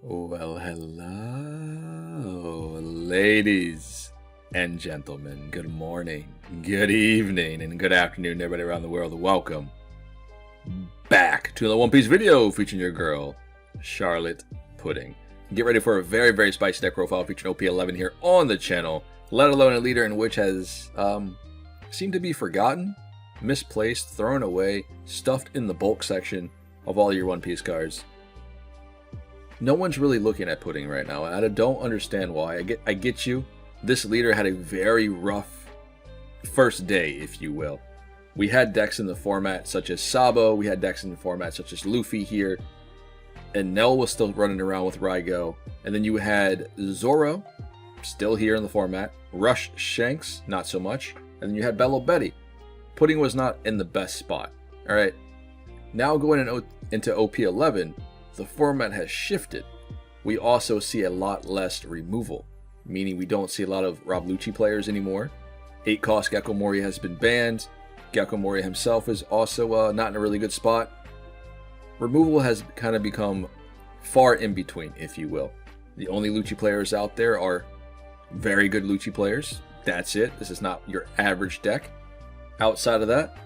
Well, hello, ladies and gentlemen. Good morning, good evening, and good afternoon, everybody around the world. Welcome back to the One Piece video featuring your girl, Charlotte Pudding. Get ready for a very, very spicy deck profile featuring OP11 here on the channel, let alone a leader in which has seemed to be forgotten, misplaced, thrown away, stuffed in the bulk section of all your One Piece cards. No one's really looking at Pudding right now, and I don't understand why. I get you. This leader had a very rough first day, if you will. We had decks in the format such as Sabo, we had decks in the format such as Luffy here, and Nell was still running around with Raigo, and then you had Zoro, still here in the format, Rush Shanks, not so much, and then you had Bello Betty. Pudding was not in the best spot. Alright, now going into OP11, the format has shifted. We also see a lot less removal, meaning we don't see a lot of Rob Lucci players anymore. 8-cost Gecko Moria has been banned. Gecko Moria himself is also not in a really good spot. Removal has kind of become far in between, if you will. The only Lucci players out there are very good Lucci players. That's it. This is not your average deck. Outside of that,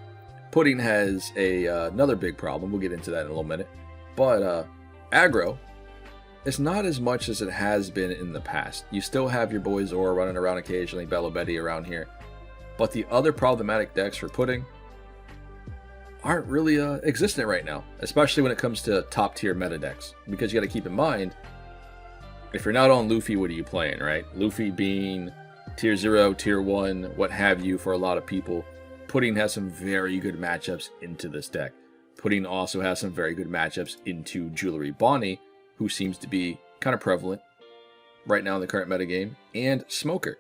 Pudding has another big problem. We'll get into that in a little minute. But aggro is not as much as it has been in the past. You still have your boy Zoro running around occasionally, Bello Betty around here. But the other problematic decks for Pudding aren't really existent right now, especially when it comes to top tier meta decks. Because you got to keep in mind, if you're not on Luffy, what are you playing, right? Luffy being tier 0, tier 1, what have you for a lot of people. Pudding has some very good matchups into this deck. Pudding also has some very good matchups into Jewelry Bonnie, who seems to be kind of prevalent right now in the current metagame, and Smoker.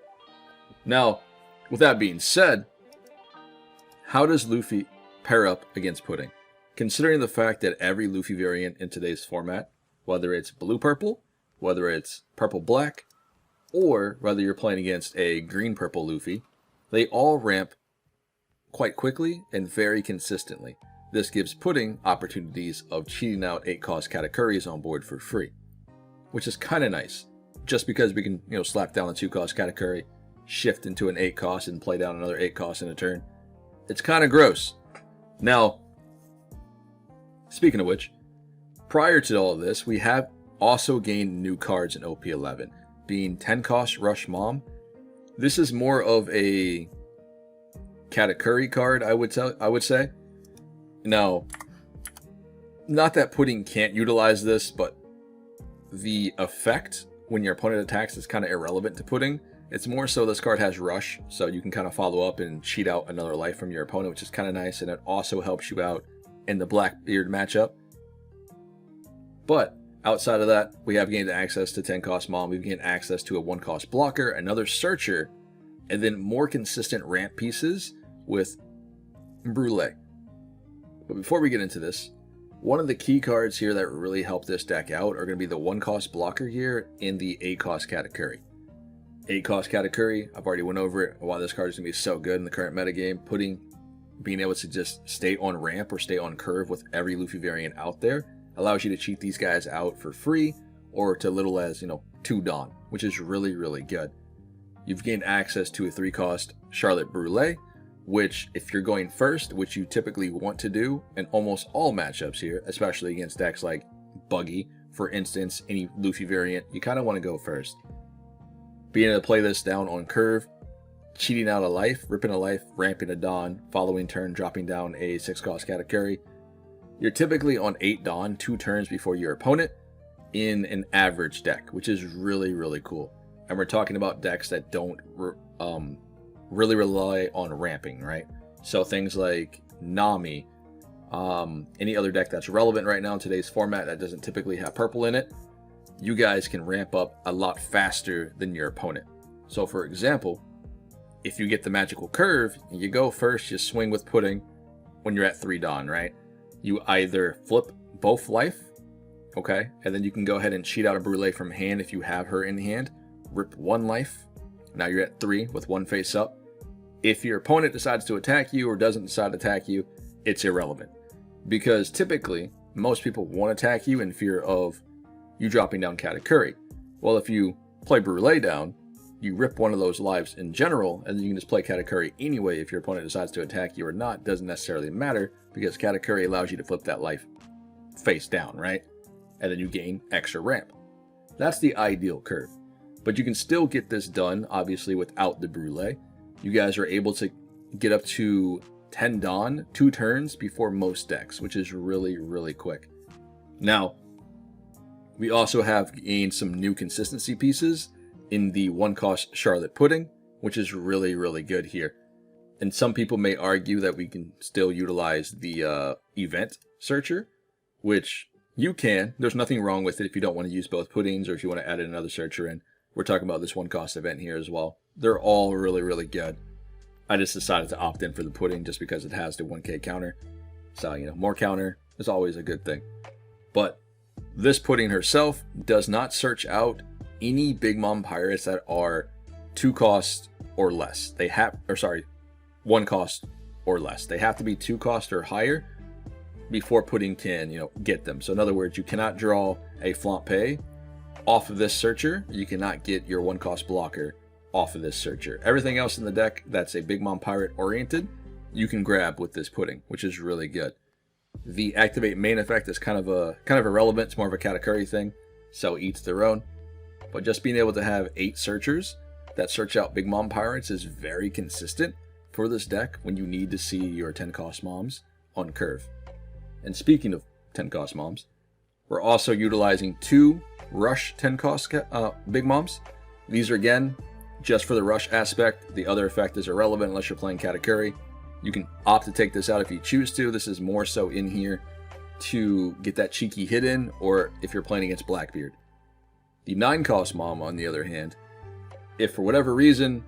Now, with that being said, how does Luffy pair up against Pudding? Considering the fact that every Luffy variant in today's format, whether it's blue-purple, whether it's purple-black, or whether you're playing against a green-purple Luffy, they all ramp quite quickly and very consistently. This gives Pudding opportunities of cheating out 8-cost Katakuris on board for free, which is kind of nice. Just because we can, slap down the 2-cost Katakuri, shift into an 8-cost, and play down another 8-cost in a turn. It's kind of gross. Now, speaking of which, prior to all of this, we have also gained new cards in OP11, being 10-cost Rush Mom. This is more of a Katakuri card, I would say. Now, not that Pudding can't utilize this, but the effect when your opponent attacks is kind of irrelevant to Pudding. It's more so this card has Rush, so you can kind of follow up and cheat out another life from your opponent, which is kind of nice, and it also helps you out in the Blackbeard matchup. But outside of that, we have gained access to 10-cost Mom, we've gained access to a 1-cost Blocker, another Searcher, and then more consistent ramp pieces with Brulee. But before we get into this, one of the key cards here that really help this deck out are going to be the 1-cost Blocker here and the 8-cost Katakuri. 8-cost Katakuri, I've already went over it, why this card is going to be so good in the current metagame. Pudding, being able to just stay on ramp or stay on curve with every Luffy variant out there, allows you to cheat these guys out for free or to little as, 2 Dawn, which is really, really good. You've gained access to a 3-cost Charlotte Brulee, which, if you're going first, which you typically want to do in almost all matchups here, especially against decks like Buggy, for instance, any Luffy variant, you kind of want to go first. Being able to play this down on curve, cheating out a life, ripping a life, ramping a Dawn, following turn, dropping down a 6-cost Katakuri. You're typically on 8 Dawn, 2 turns before your opponent in an average deck, which is really, really cool. And we're talking about decks that don't really rely on ramping, right? So things like Nami, any other deck that's relevant right now in today's format that doesn't typically have purple in it, you guys can ramp up a lot faster than your opponent. So for example, if you get the magical curve and you go first, you swing with Pudding when you're at 3 Dawn, right? You either flip both life, okay, and then you can go ahead and cheat out a Brulee from hand if you have her in hand, rip 1 life. Now you're at 3 with 1 face up. If your opponent decides to attack you or doesn't decide to attack you, it's irrelevant. Because typically, most people won't attack you in fear of you dropping down Katakuri. Well, if you play Brûlé down, you rip one of those lives in general, and then you can just play Katakuri anyway. If your opponent decides to attack you or not, doesn't necessarily matter, because Katakuri allows you to flip that life face down, right? And then you gain extra ramp. That's the ideal curve. But you can still get this done, obviously, without the Brûlé. You guys are able to get up to 10 Dawn 2 turns before most decks, which is really, really quick. Now, we also have gained some new consistency pieces in the 1-cost Charlotte Pudding, which is really, really good here. And some people may argue that we can still utilize the event searcher, which you can. There's nothing wrong with it if you don't want to use both puddings or if you want to add another searcher in. We're talking about this 1-cost event here as well. They're all really, really good. I just decided to opt in for the pudding just because it has the 1k counter. So, you know, more counter is always a good thing. But this pudding herself does not search out any Big Mom pirates that are 2 cost or less. They have, or sorry, 1 cost or less. They have to be 2 cost or higher before pudding can, you know, get them. So in other words, you cannot draw a Flampe off of this searcher. You cannot get your 1-cost blocker off of this searcher. Everything else in the deck that's a Big Mom pirate oriented, you can grab with this pudding, which is really good. The activate main effect is kind of irrelevant. It's more of a Katakuri thing, so each their own. But just being able to have 8 searchers that search out Big Mom pirates is very consistent for this deck when you need to see your 10-cost moms on curve. And speaking of 10-cost moms, we're also utilizing 2 rush 10-cost Big Moms. These are, again, just for the rush aspect. The other effect is irrelevant unless you're playing Katakuri. You can opt to take this out if you choose to. This is more so in here to get that cheeky hit in, or if you're playing against Blackbeard. The 9-cost mom, on the other hand, if for whatever reason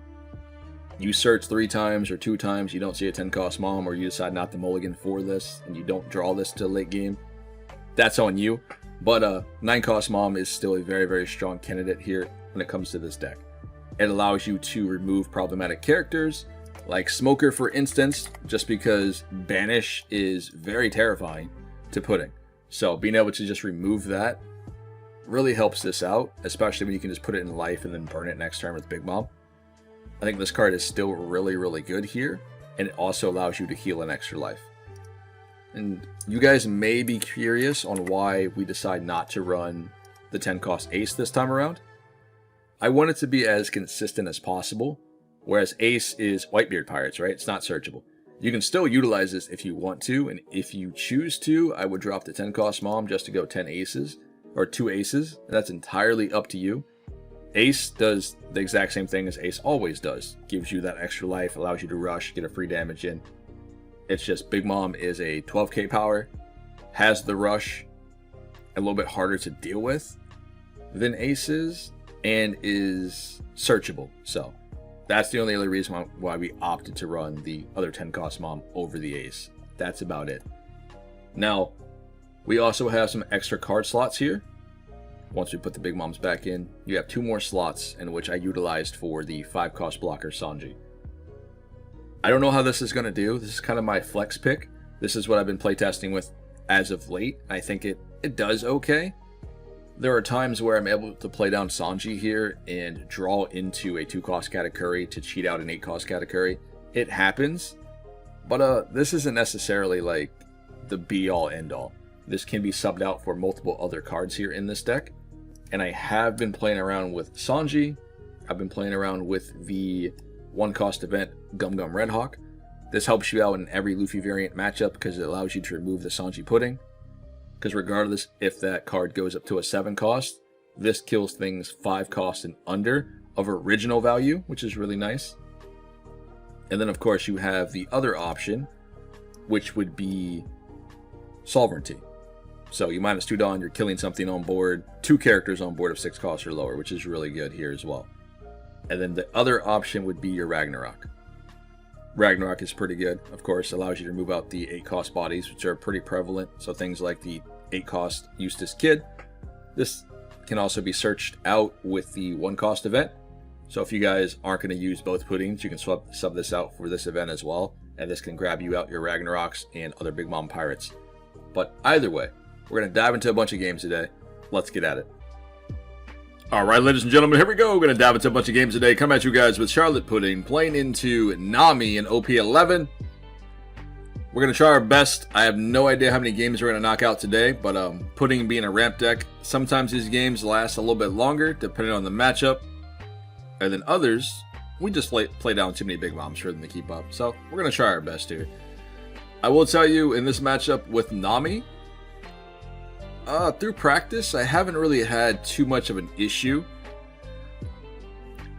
you search 3 times or 2 times, you don't see a 10-cost mom, or you decide not to mulligan for this and you don't draw this till late game, that's on you. But 9-cost mom is still a very, very strong candidate here when it comes to this deck. It allows you to remove problematic characters like Smoker, for instance, just because Banish is very terrifying to pudding. So being able to just remove that really helps this out, especially when you can just put it in life and then burn it next turn with Big Mom. I think this card is still really, really good here, and it also allows you to heal an extra life. And you guys may be curious on why we decide not to run the 10-cost Ace this time around. I want it to be as consistent as possible, whereas Ace is Whitebeard Pirates, right? It's not searchable. You can still utilize this if you want to, and if you choose to, I would drop the 10-cost mom just to go 10 aces, or 2 aces. That's entirely up to you. Ace does the exact same thing as Ace always does. Gives you that extra life, allows you to rush, get a free damage in. It's just Big Mom is a 12k power, has the rush, a little bit harder to deal with than Ace is, and is searchable. So that's the only other reason why we opted to run the other 10-cost mom over the Ace. That's about it. Now, we also have some extra card slots here. Once we put the Big Moms back in, you have 2 more slots in which I utilized for the 5-cost blocker Sanji. I don't know how this is going to do. This is kind of my flex pick. This is what I've been playtesting with as of late. I think it does okay. There are times where I'm able to play down Sanji here and draw into a 2-cost Katakuri to cheat out an 8-cost Katakuri. It happens, but this isn't necessarily like the be-all end-all. This can be subbed out for multiple other cards here in this deck. And I have been playing around with Sanji. I've been playing around with the 1-cost event Gum Gum Red Hawk. This helps you out in every Luffy variant matchup because it allows you to remove the Sanji Pudding. Because regardless if that card goes up to a 7-cost, this kills things 5 cost and under of original value, which is really nice. And then of course you have the other option, which would be Sovereignty. So you -2 Dawn, you're killing something on board, 2 characters on board of 6 costs or lower, which is really good here as well. And then the other option would be your Ragnarok. Ragnarok is pretty good, of course, allows you to remove out the 8-cost bodies, which are pretty prevalent. So things like the 8-cost Eustace Kid. This can also be searched out with the 1-cost event. So if you guys aren't going to use both puddings, you can sub this out for this event as well. And this can grab you out your Ragnaroks and other Big Mom Pirates. But either way, we're going to dive into a bunch of games today. Let's get at it. Alright, ladies and gentlemen, here we go. We're going to dive into a bunch of games today. Come at you guys with Charlotte Pudding, playing into Nami and OP11. We're going to try our best. I have no idea how many games we're going to knock out today, but Pudding being a ramp deck, sometimes these games last a little bit longer, depending on the matchup. And then others, we just play down too many big bombs for them to keep up. So, we're going to try our best here. I will tell you, in this matchup with Nami, through practice, I haven't really had too much of an issue.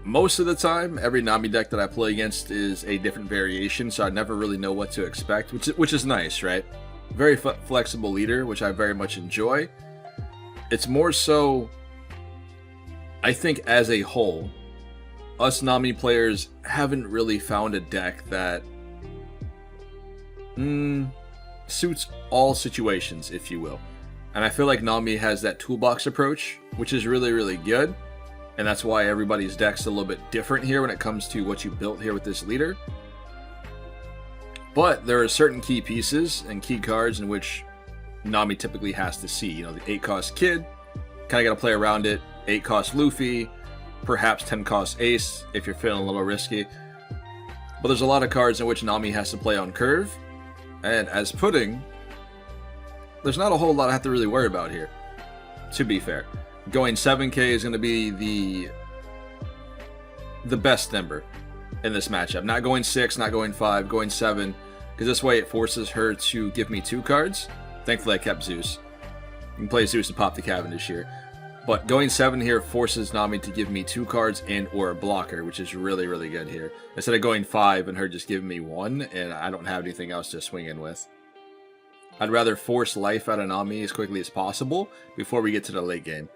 Most of the time, every Nami deck that I play against is a different variation, so I never really know what to expect, which is nice, right? Very flexible leader, which I very much enjoy. It's more so, I think as a whole, us Nami players haven't really found a deck that suits all situations, if you will. And I feel like Nami has that toolbox approach, which is really, really good. And that's why everybody's deck's a little bit different here when it comes to what you built here with this leader. But there are certain key pieces and key cards in which Nami typically has to see. You know, the 8-cost Kid, kind of got to play around it. 8-cost Luffy, perhaps 10-cost Ace if you're feeling a little risky. But there's a lot of cards in which Nami has to play on curve. And as Pudding, there's not a whole lot I have to really worry about here, to be fair. Going 7k is going to be the best number in this matchup. Not going 6, not going 5, going 7, because this way it forces her to give me 2 cards. Thankfully I kept Zeus. You can play Zeus to pop the Cavendish here. But going 7 here forces Nami to give me 2 cards and or a blocker, which is really, really good here. Instead of going 5 and her just giving me 1, and I don't have anything else to swing in with. I'd rather force life out of Nami as quickly as possible before we get to the late game.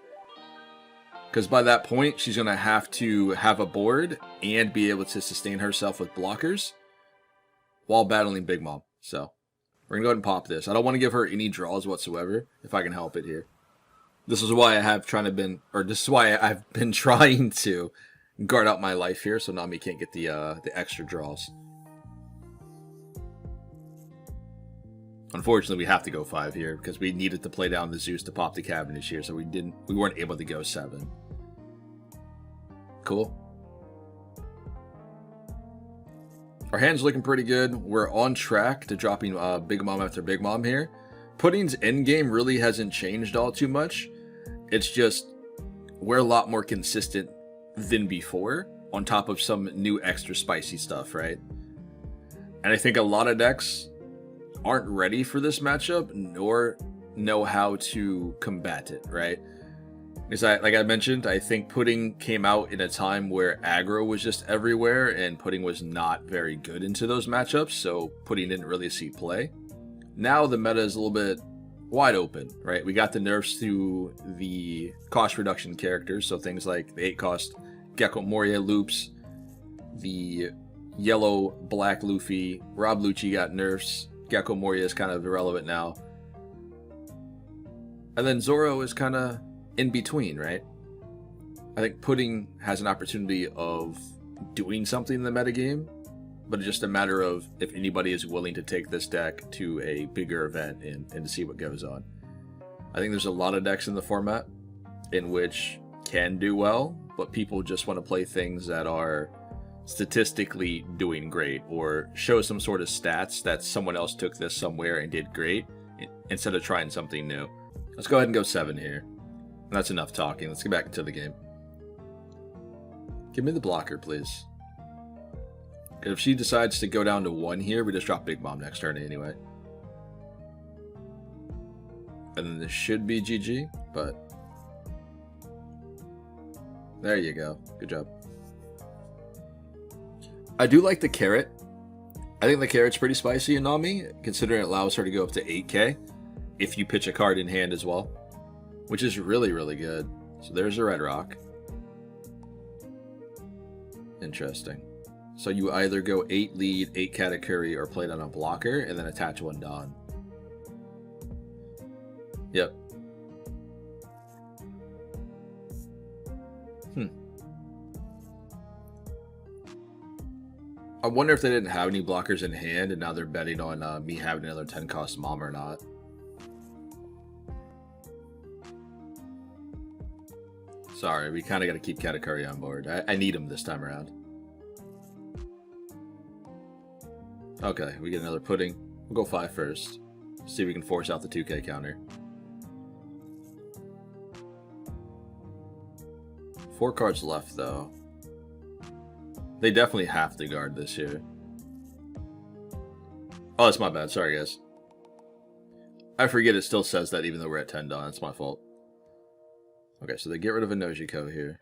Because by that point, she's going to have a board and be able to sustain herself with blockers while battling Big Mom. So, we're going to go ahead and pop this. I don't want to give her any draws whatsoever, if I can help it here. This is why I've been trying to guard out my life here so Nami can't get the extra draws. Unfortunately, we have to go 5 here because we needed to play down the Zeus to pop the Cavendish here, so we weren't able to go 7. Cool. Our hand's looking pretty good. We're on track to dropping Big Mom after Big Mom here. Pudding's endgame really hasn't changed all too much. It's just we're a lot more consistent than before, on top of some new extra spicy stuff, right? And I think a lot of decks aren't ready for this matchup, nor know how to combat it, right? Because like I mentioned, I think Pudding came out in a time where aggro was just everywhere, and Pudding was not very good into those matchups, so Pudding didn't really see play. Now the meta is a little bit wide open, right? We got the nerfs to the cost reduction characters, so things like the 8-cost Gecko Moria loops, the yellow-black Luffy, Rob Lucci got nerfs, Gecko Moria is kind of irrelevant now. And then Zoro is kind of in between, right? I think Pudding has an opportunity of doing something in the metagame, but it's just a matter of if anybody is willing to take this deck to a bigger event and to see what goes on. I think there's a lot of decks in the format in which can do well, but people just want to play things that are statistically doing great or show some sort of stats that someone else took this somewhere and did great instead of trying something new. Let's go ahead and go 7 here. That's enough talking. Let's get back into the game. Give me the blocker, please. If she decides to go down to 1 here, we just drop Big Mom next turn anyway. And then this should be GG, but there you go. Good job. I do like the carrot. I think the carrot's pretty spicy in Nami, considering it allows her to go up to 8k if you pitch a card in hand as well, which is really, really good. So there's a red rock. Interesting. So you either go 8 lead, 8 Katakuri, or play down a blocker, and then attach 1 Dawn. Yep. I wonder if they didn't have any blockers in hand, and now they're betting on me having another 10-cost Mom or not. Sorry, we kind of got to keep Katakuri on board. I need him this time around. Okay, we get another pudding. We'll go 5 first. See if we can force out the 2K counter. 4 cards left, though. They definitely have to guard this here. Oh, that's my bad. Sorry, guys. I forget it still says that even though we're at 10 Dawn. That's my fault. Okay, so they get rid of a Nojiko here.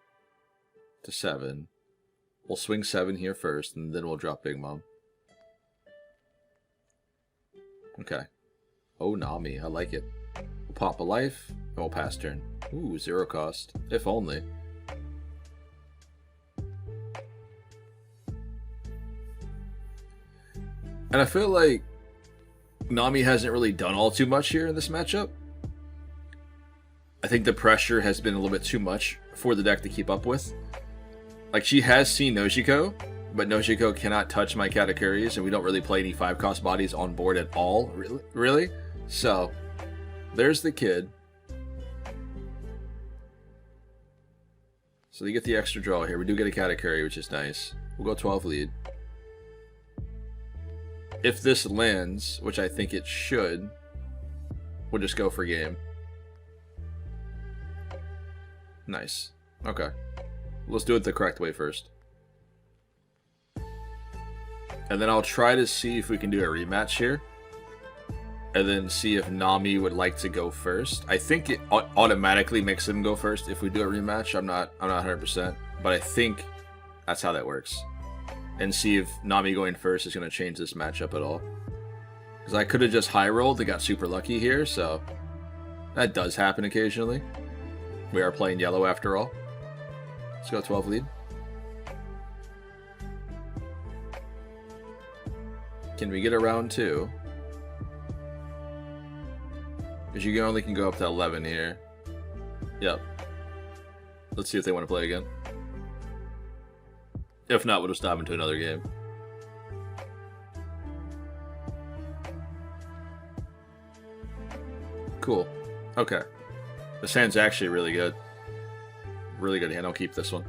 To 7. We'll swing 7 here first, and then we'll drop Big Mom. Okay. Oh, Nami. I like it. We'll pop a life, and we'll pass turn. Ooh, 0 cost. If only. And I feel like Nami hasn't really done all too much here in this matchup. I think the pressure has been a little bit too much for the deck to keep up with. Like, she has seen Nojiko, but Nojiko cannot touch my Katakuris, and we don't really play any 5-cost bodies on board at all, really. So, there's the kid. So they get the extra draw here. We do get a Katakuri, which is nice. We'll go 12 lead. If this lands, which I think it should, we'll just go for game. Nice. Okay. Let's do it the correct way first. And then I'll try to see if we can do a rematch here. And then see if Nami would like to go first. I think it automatically makes him go first if we do a rematch. I'm not 100%. But I think that's how that works. And see if Nami going first is going to change this matchup at all. Because I could have just high rolled and got super lucky here, so that does happen occasionally. We are playing yellow after all. Let's go 12 lead. Can we get a round 2? Because you only can go up to 11 here. Yep. Let's see if they want to play again. If not, we'll just dive into another game. Cool. Okay. This hand's actually really good. Really good hand. I'll keep this one.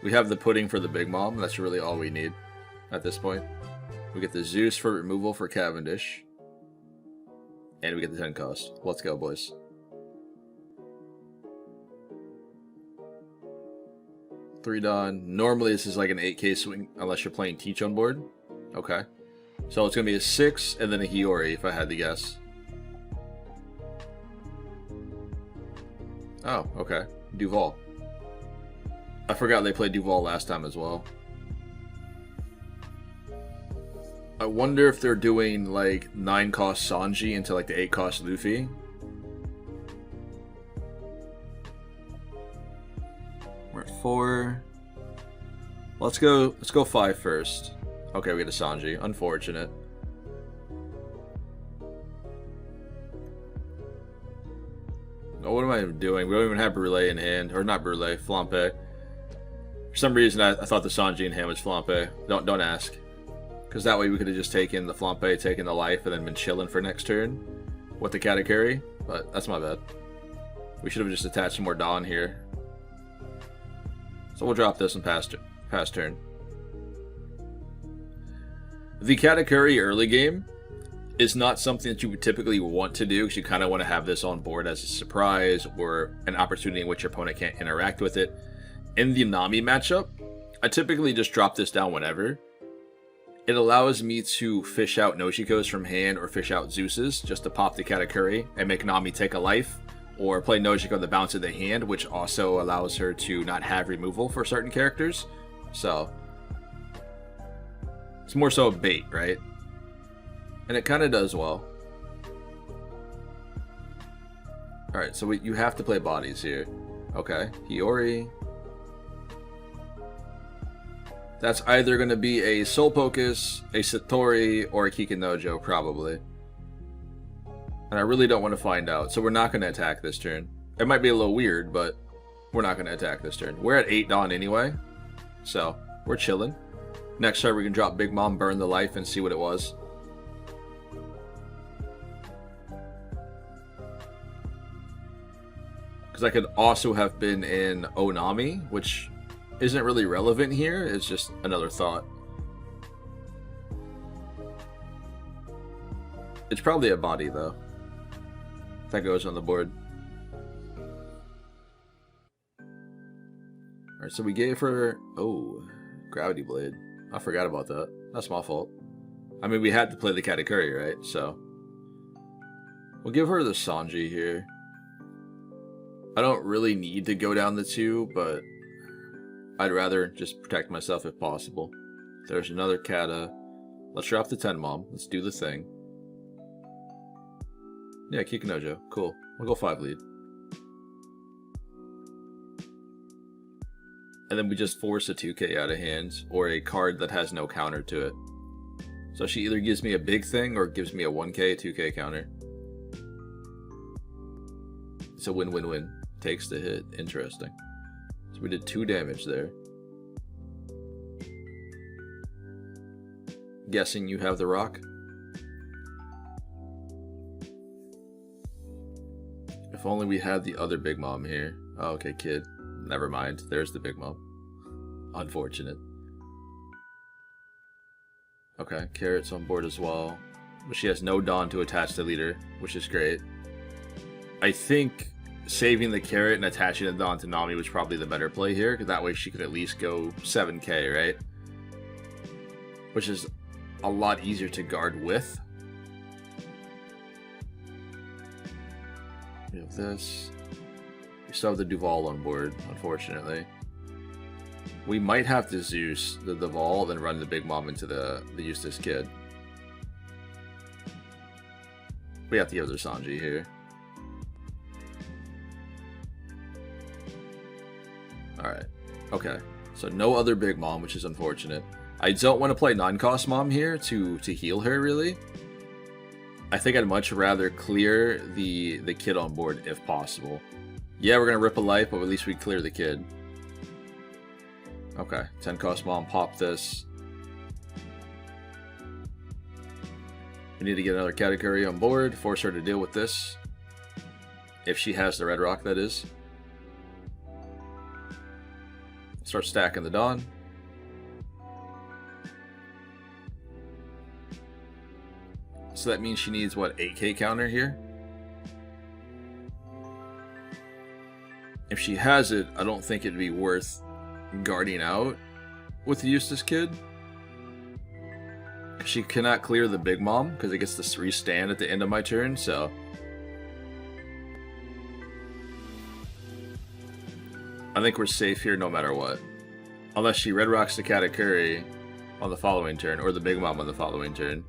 We have the pudding for the Big Mom. That's really all we need at this point. We get the Zeus for removal for Cavendish. And we get the 10 cost. Let's go, boys. Three Dawn. Normally this is like an 8k swing unless you're playing Teach on board. Okay. So it's going to be a 6 and then a Hiyori if I had to guess. Oh, okay. Duval. I forgot they played Duval last time as well. I wonder if they're doing like 9 cost Sanji into like the 8 cost Luffy. We're at 4. Let's go 5 first. Okay, we get a Sanji. Unfortunate. Oh, what am I doing? We don't even have Brûlée in hand. Or not Brûlée, Flampe. For some reason I thought the Sanji in hand was Flampe. Don't ask. Because that way we could have just taken the Flampe, taken the life, and then been chilling for next turn with the Katakuri. But that's my bad. We should have just attached some more Dawn here. So we'll drop this and pass turn. The Katakuri early game is not something that you would typically want to do because you kind of want to have this on board as a surprise or an opportunity in which your opponent can't interact with it. In the Nami matchup, I typically just drop this down whenever. It allows me to fish out Nojikos from hand or fish out Zeus's just to pop the Katakuri and make Nami take a life, or play Nojiko the bounce of the hand, which also allows her to not have removal for certain characters. So it's more so a bait, right? And it kind of does well. Alright, so you have to play bodies here. Okay, Hiyori. That's either going to be a Soul Pocus, a Satori, or a Kikinojo, probably. And I really don't want to find out, so we're not going to attack this turn. It might be a little weird, but we're not going to attack this turn. We're at 8 Dawn anyway, so we're chilling. Next turn we can drop Big Mom, burn the life, and see what it was. Because I could also have been in Onami, which isn't really relevant here. It's just another thought. It's probably a body, though. That goes on the board. Alright, so we gave her... Oh, Gravity Blade. I forgot about that. That's my fault. I mean, we had to play the Katakuri, right? So... we'll give her the Sanji here. I don't really need to go down the 2, but... I'd rather just protect myself if possible. There's another Kata. Let's drop the 10 Mom. Let's do the thing. Yeah, Kikunojo. Cool. We'll go 5 lead. And then we just force a 2k out of hand, or a card that has no counter to it. So she either gives me a big thing, or gives me a 1k, 2k counter. It's a win-win-win. Takes the hit. Interesting. So we did 2 damage there. Guessing you have the rock? If only we had the other Big Mom here. Oh, okay, kid. Never mind. There's the Big Mom. Unfortunate. Okay, Carrot's on board as well. But she has no Dawn to attach the leader, which is great. I think saving the Carrot and attaching the Dawn to Nami was probably the better play here, because that way she could at least go 7k, right? Which is a lot easier to guard with. We have this. We still have the Duval on board, unfortunately. We might have to Zeus the Duval, then run the Big Mom into the Eustace Kid. We have the other Sanji here. Alright. Okay. So no other Big Mom, which is unfortunate. I don't want to play non-cost Mom here to heal her, really. I think I'd much rather clear the kid on board if possible. Yeah, we're going to rip a life, but at least we clear the kid. Okay. 10 cost Mom, pop this. We need to get another Katakuri on board, force her to deal with this. If she has the red rock, that is. Start stacking the Dawn. So that means she needs, what, 8k counter here? If she has it, I don't think it'd be worth guarding out with the Eustace Kid. She cannot clear the Big Mom, because it gets to restand at the end of my turn, so... I think we're safe here no matter what. Unless she red rocks the Katakuri on the following turn, or the Big Mom on the following turn.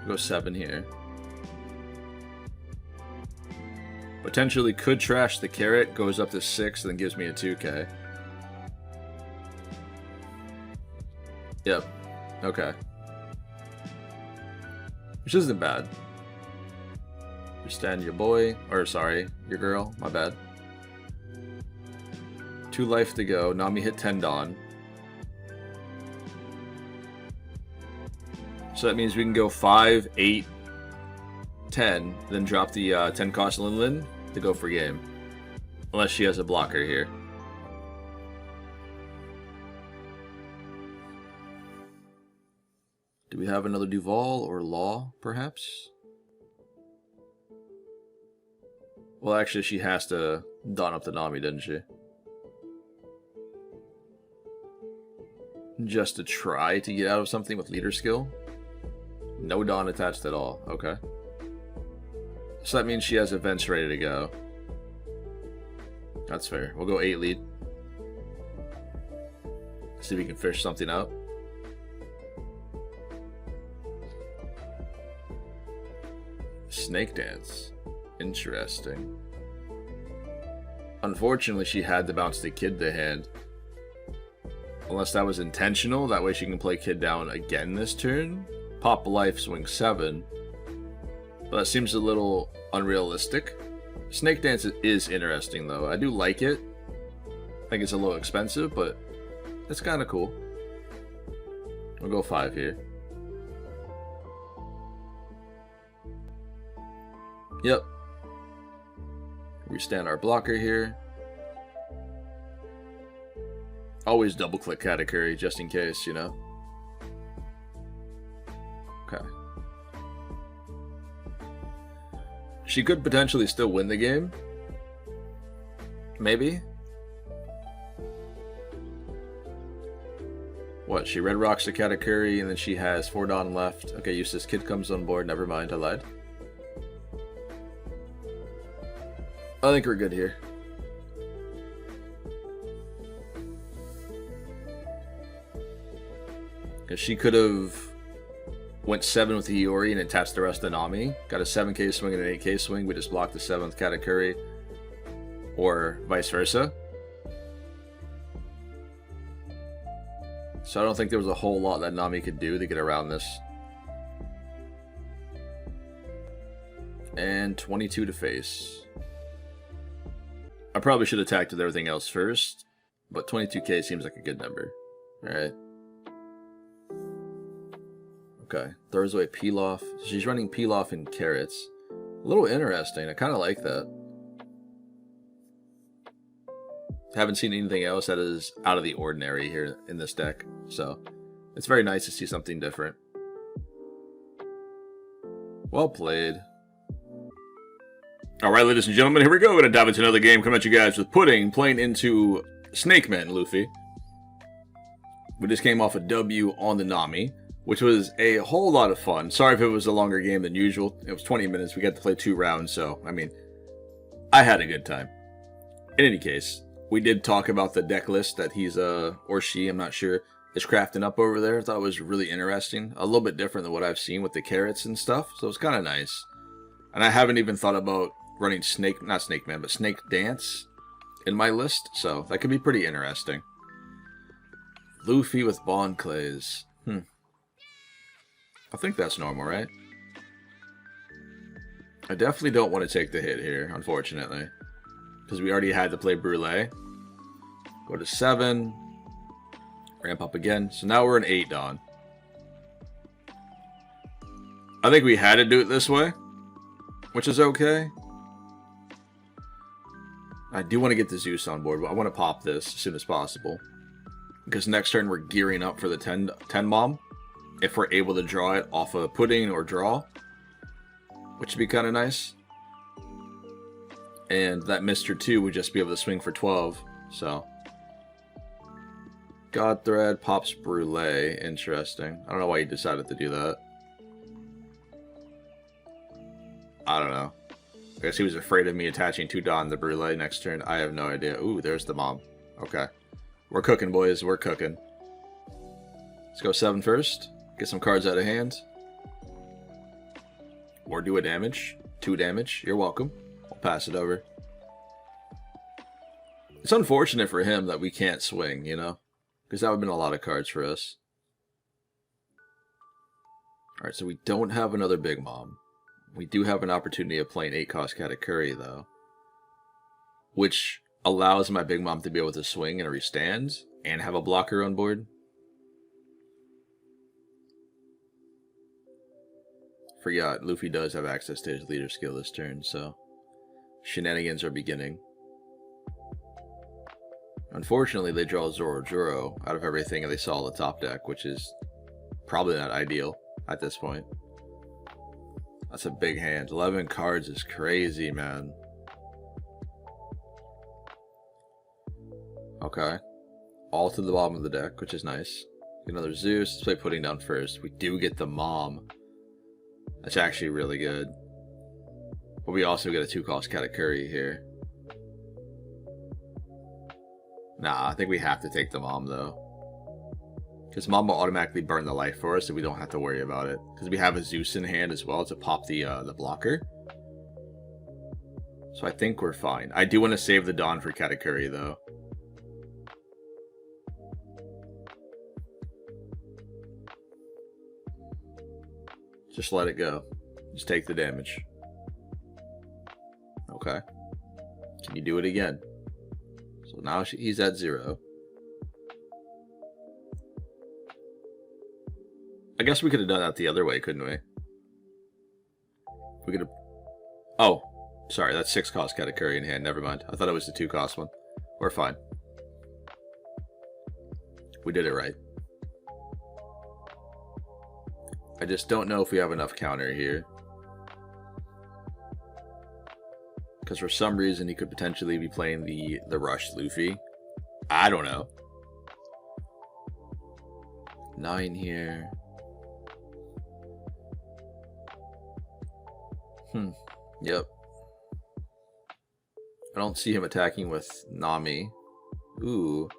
Go 7 here. Potentially could trash the Carrot, goes up to 6, then gives me a 2k. Yep. Okay. Which isn't bad. Restand your boy, or sorry, your girl, my bad. 2 life to go. Nami hit 10 Dawn. So that means we can go 5, 8, 10, then drop the 10 cost Lin to go for game. Unless she has a blocker here. Do we have another Duval or Law, perhaps? Well, actually, she has to Dawn up the Nami, doesn't she? Just to try to get out of something with leader skill? No Dawn attached at all. Okay. So that means she has events ready to go. That's fair. We'll go 8 lead. See if we can fish something out. Snake Dance. Interesting. Unfortunately, she had to bounce the kid to hand. Unless that was intentional, that way she can play kid down again this turn. Pop life, swing 7. But that seems a little unrealistic. Snake Dance is interesting, though. I do like it. I think it's a little expensive, but it's kind of cool. We'll go 5 here. Yep, We stand our blocker here. Always double click Katakuri just in case, you know. Okay. She could potentially still win the game. Maybe. What? She red rocks the Katakuri and then she has 4 Dawn left. Okay, Eustace Kid comes on board. Never mind, I lied. I think we're good here. Because she could have went 7 with the Iori and attached the rest of the Nami. Got a 7k swing and an 8k swing. We just blocked the 7th Katakuri. Or vice versa. So I don't think there was a whole lot that Nami could do to get around this. And 22 to face. I probably should have attacked with everything else first. But 22k seems like a good number. Alright. Okay, throws away Pilaf. She's running Pilaf and carrots. A little interesting. I kind of like that. Haven't seen anything else that is out of the ordinary here in this deck. So, it's very nice to see something different. Well played. Alright, ladies and gentlemen, here we go. We're going to dive into another game. Come at you guys with Pudding, playing into Snake Man Luffy. We just came off a W on the Nami, which was a whole lot of fun. Sorry if it was a longer game than usual. It was 20 minutes. We got to play 2 rounds, so, I mean, I had a good time. In any case, we did talk about the deck list that he's, or she, I'm not sure, is crafting up over there. I thought it was really interesting. A little bit different than what I've seen with the carrots and stuff, so it's kind of nice. And I haven't even thought about running not Snake Man, but Snake Dance in my list, so that could be pretty interesting. Luffy with Bond Clays. I think that's normal, right? I definitely don't want to take the hit here, unfortunately. Because we already had to play Brûlée. Go to 7. Ramp up again. So now we're an 8 Dawn. I think we had to do it this way, which is okay. I do want to get the Zeus on board, but I want to pop this as soon as possible. Because next turn we're gearing up for the 10 Mom. If we're able to draw it off of Pudding or draw. Which would be kind of nice. And that Mr. 2 would just be able to swing for 12. So. God Thread pops Brûlée. Interesting. I don't know why he decided to do that. I don't know. I guess he was afraid of me attaching 2 Dawn to Brûlée next turn. I have no idea. Ooh, there's the Mom. Okay. We're cooking, boys. We're cooking. Let's go 7 first. Get some cards out of hand. Or do a damage. 2 damage. You're welcome. I'll pass it over. It's unfortunate for him that we can't swing, you know? Because that would have been a lot of cards for us. Alright, so we don't have another Big Mom. We do have an opportunity of playing 8-cost Katakuri, though. Which allows my Big Mom to be able to swing and restand and have a blocker on board. Forgot, Luffy does have access to his leader skill this turn, so shenanigans are beginning. Unfortunately, they draw Zoro out of everything and they saw the top deck, which is probably not ideal at this point. That's a big hand. 11 cards is crazy, man. Okay. All to the bottom of the deck, which is nice. Another Zeus. Let's play Pudding down first. We do get the Mom. That's actually really good. But we also get a 2-cost Katakuri here. Nah, I think we have to take the Mom, though. Because Mom will automatically burn the life for us, so we don't have to worry about it. Because we have a Zeus in hand as well to pop the blocker. So I think we're fine. I do want to save the Dawn for Katakuri, though. Just let it go. Just take the damage. Okay. Can you do it again? So now he's at 0. I guess we could have done that the other way, couldn't we? We could have... Oh. Sorry, that's 6 cost Katakuri in hand. Never mind. I thought it was the 2 cost one. We're fine. We did it right. I just don't know if we have enough counter here. Because for some reason he could potentially be playing the rushed Luffy. I don't know. 9 here. Yep. I don't see him attacking with Nami. Ooh.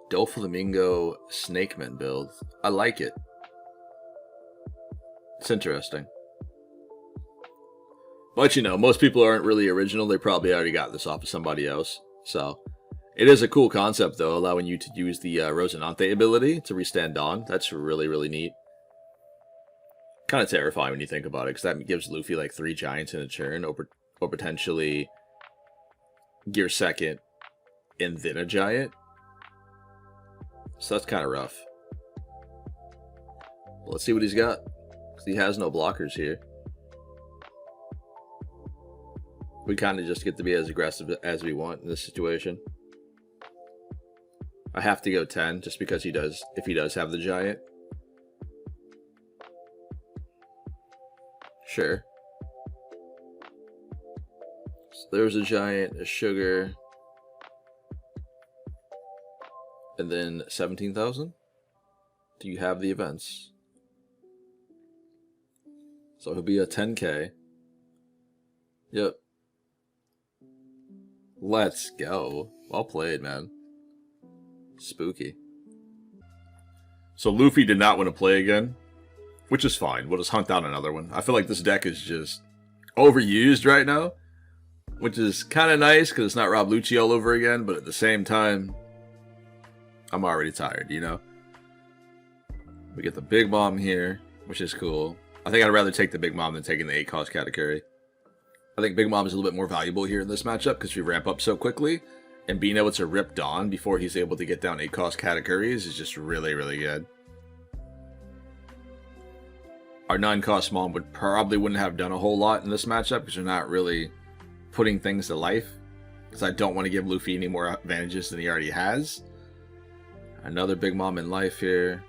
Doflamingo Snakeman build. I like it. It's interesting. But you know, most people aren't really original. They probably already got this off of somebody else. So, it is a cool concept though, allowing you to use the Rosinante ability to restand Dawn. That's really, really neat. Kind of terrifying when you think about it, because that gives Luffy like 3 giants in a turn, or potentially Gear Second and then a giant. So that's kind of rough. Let's see what he's got. He has no blockers here. We kind of just get to be as aggressive as we want in this situation. I have to go 10 just because he does, if he does have the giant. Sure. So there's a giant, a sugar, and then 17,000. Do you have the events? So he'll be a 10k. Yep. Let's go. Well played, man. Spooky. So Luffy did not want to play again, which is fine. We'll just hunt down another one. I feel like this deck is just overused right now, which is kind of nice because it's not Rob Lucci all over again, but at the same time, I'm already tired, you know? We get the Big Mom here, which is cool. I think I'd rather take the Big Mom than taking the 8 cost Katakuri. I think Big Mom is a little bit more valuable here in this matchup because we ramp up so quickly, and being able to rip Dawn before he's able to get down 8 cost Katakuris is just really, really good. Our 9 cost Mom probably wouldn't have done a whole lot in this matchup because they're not really putting things to life. Because I don't want to give Luffy any more advantages than he already has. Another Big Mom in life here,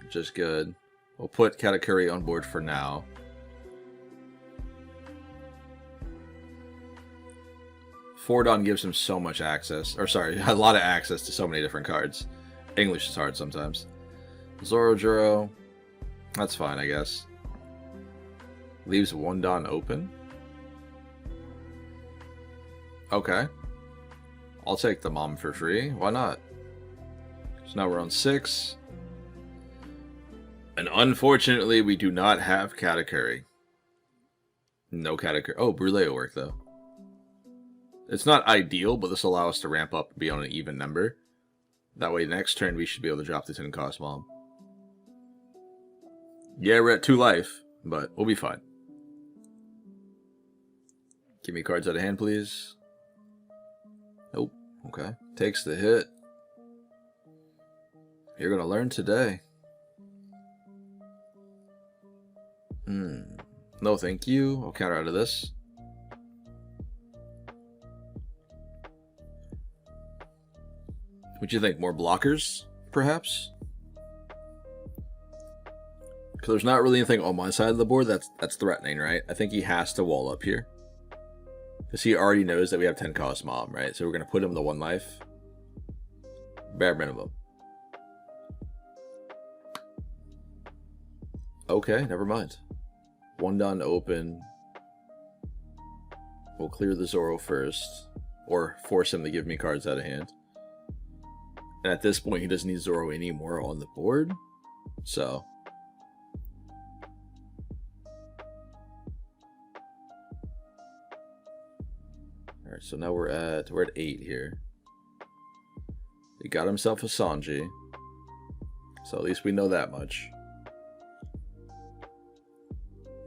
which is good. We'll put Katakuri on board for now. Dawn gives him so much access, or sorry, a lot of access to so many different cards. English is hard sometimes. Zorojuro, that's fine, I guess. Leaves 1 Dawn open. Okay. I'll take the Mom for free. Why not? So now we're on 6. And unfortunately, we do not have Katakuri. No Katakuri. Oh, Brûlé will work, though. It's not ideal, but this will allow us to ramp up and be on an even number. That way, next turn, we should be able to drop the 10 cost Mom. Yeah, we're at 2 life, but we'll be fine. Give me cards out of hand, please. Nope. Okay. Takes the hit. You're going to learn today. No, thank you. I'll counter out of this. What do you think? More blockers, perhaps? Because there's not really anything on my side of the board that's threatening, right? I think he has to wall up here. Because he already knows that we have 10 cost Mom, right? So we're going to put him to 1 life. Bare minimum. Okay, never mind. 1 Dawn open. We'll clear the Zoro first. Or force him to give me cards out of hand. And at this point, he doesn't need Zoro anymore on the board. So. Alright, so now we're at 8 here. He got himself a Sanji. So at least we know that much.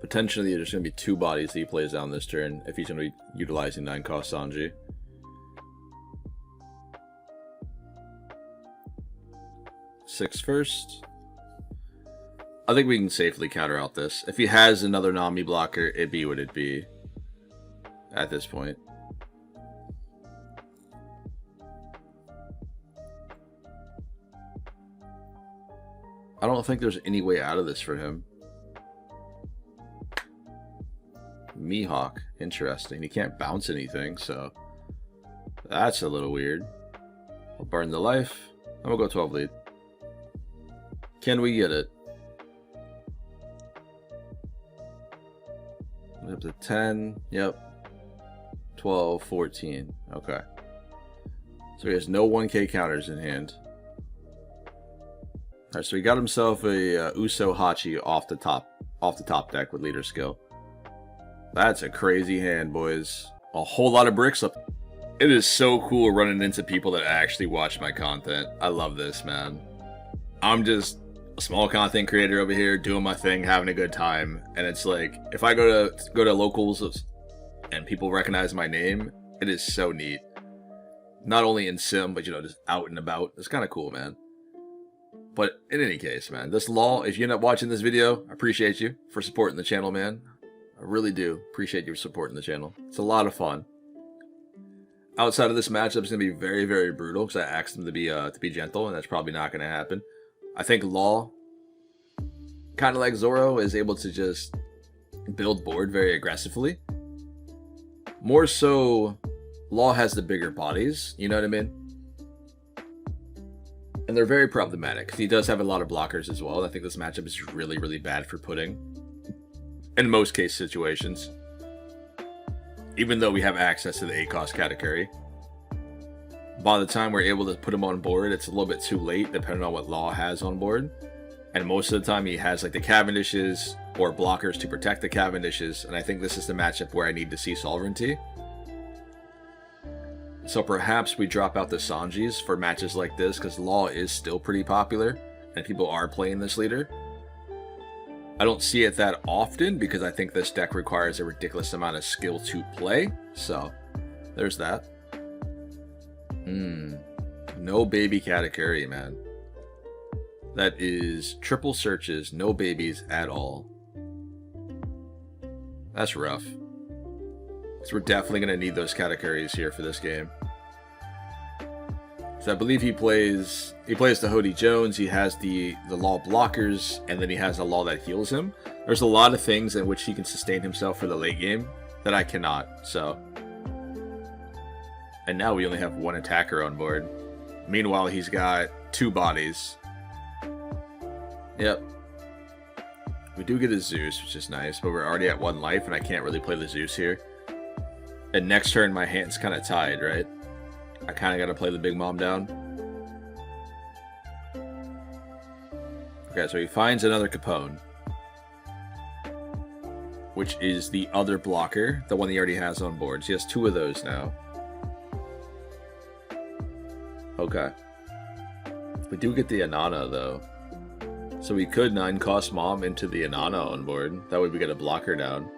Potentially, there's going to be 2 bodies that he plays down this turn if he's going to be utilizing 9 cost Sanji. Six first. I think we can safely counter out this. If he has another Nami blocker, it'd be what it'd be at this point. I don't think there's any way out of this for him. Mihawk, interesting. He can't bounce anything, so that's a little weird. I'll burn the life, and we'll go 12 lead. Can we get it? Up to 10, yep. 12, 14, okay. So he has no 1k counters in hand. Alright, so he got himself a Uso Hachi off the top deck with leader skill. That's a crazy hand, boys. A whole lot of bricks up. It is so cool running into people that actually watch my content. I love this, man. I'm just a small content creator over here doing my thing, having a good time, and it's like if I go to locals and people recognize my name, it is so neat. Not only in sim, but you know, just out and about. It's kind of cool, man. But in any case, man, this Law, if you end up watching this video, I appreciate you for supporting the channel, man. I really do appreciate you supporting the channel. It's a lot of fun. Outside of this matchup, it's going to be very, very brutal because I asked him to be gentle, and that's probably not going to happen. I think Law, kind of like Zoro, is able to just build board very aggressively. More so, Law has the bigger bodies, you know what I mean? And they're very problematic because he does have a lot of blockers as well. I think this matchup is really, really bad for Pudding in most case situations. Even though we have access to the 8-cost category, by the time we're able to put him on board, it's a little bit too late depending on what Law has on board. And most of the time he has like the Cavendishes or blockers to protect the Cavendishes, and I think this is the matchup where I need to see Sovereignty. So perhaps we drop out the Sanjis for matches like this, because Law is still pretty popular, and people are playing this leader. I don't see it that often, because I think this deck requires a ridiculous amount of skill to play, so there's that. No baby Katakuri, man. That is triple searches, no babies at all. That's rough. So we're definitely going to need those Katakuris here for this game. So I believe he plays the Hody Jones, he has the Law blockers, and then he has a Law that heals him. There's a lot of things in which he can sustain himself for the late game that I cannot, so. And now we only have one attacker on board. Meanwhile, he's got 2 bodies. Yep. We do get a Zeus, which is nice, but we're already at 1 life, and I can't really play the Zeus here. And next turn, my hand's kind of tied, right? I kind of got to play the Big Mom down. Okay, so he finds another Capone, which is the other blocker, the one he already has on board. So he has 2 of those now. Okay. We do get the Anana, though. So we could 9-cost Mom into the Anana on board. That way we get a blocker down.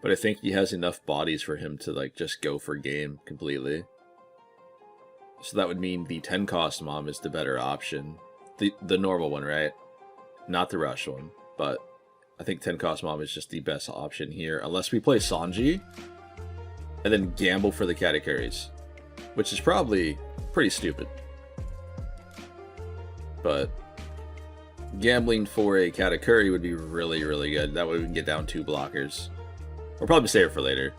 But I think he has enough bodies for him to like just go for game completely. So that would mean the 10-cost Mom is the better option. The normal one, right? Not the rush one. But I think 10-cost Mom is just the best option here. Unless we play Sanji and then gamble for the Katakuris, which is probably pretty stupid. But gambling for a Katakuri would be really, really good. That way we can get down 2 blockers. We'll probably save it for later.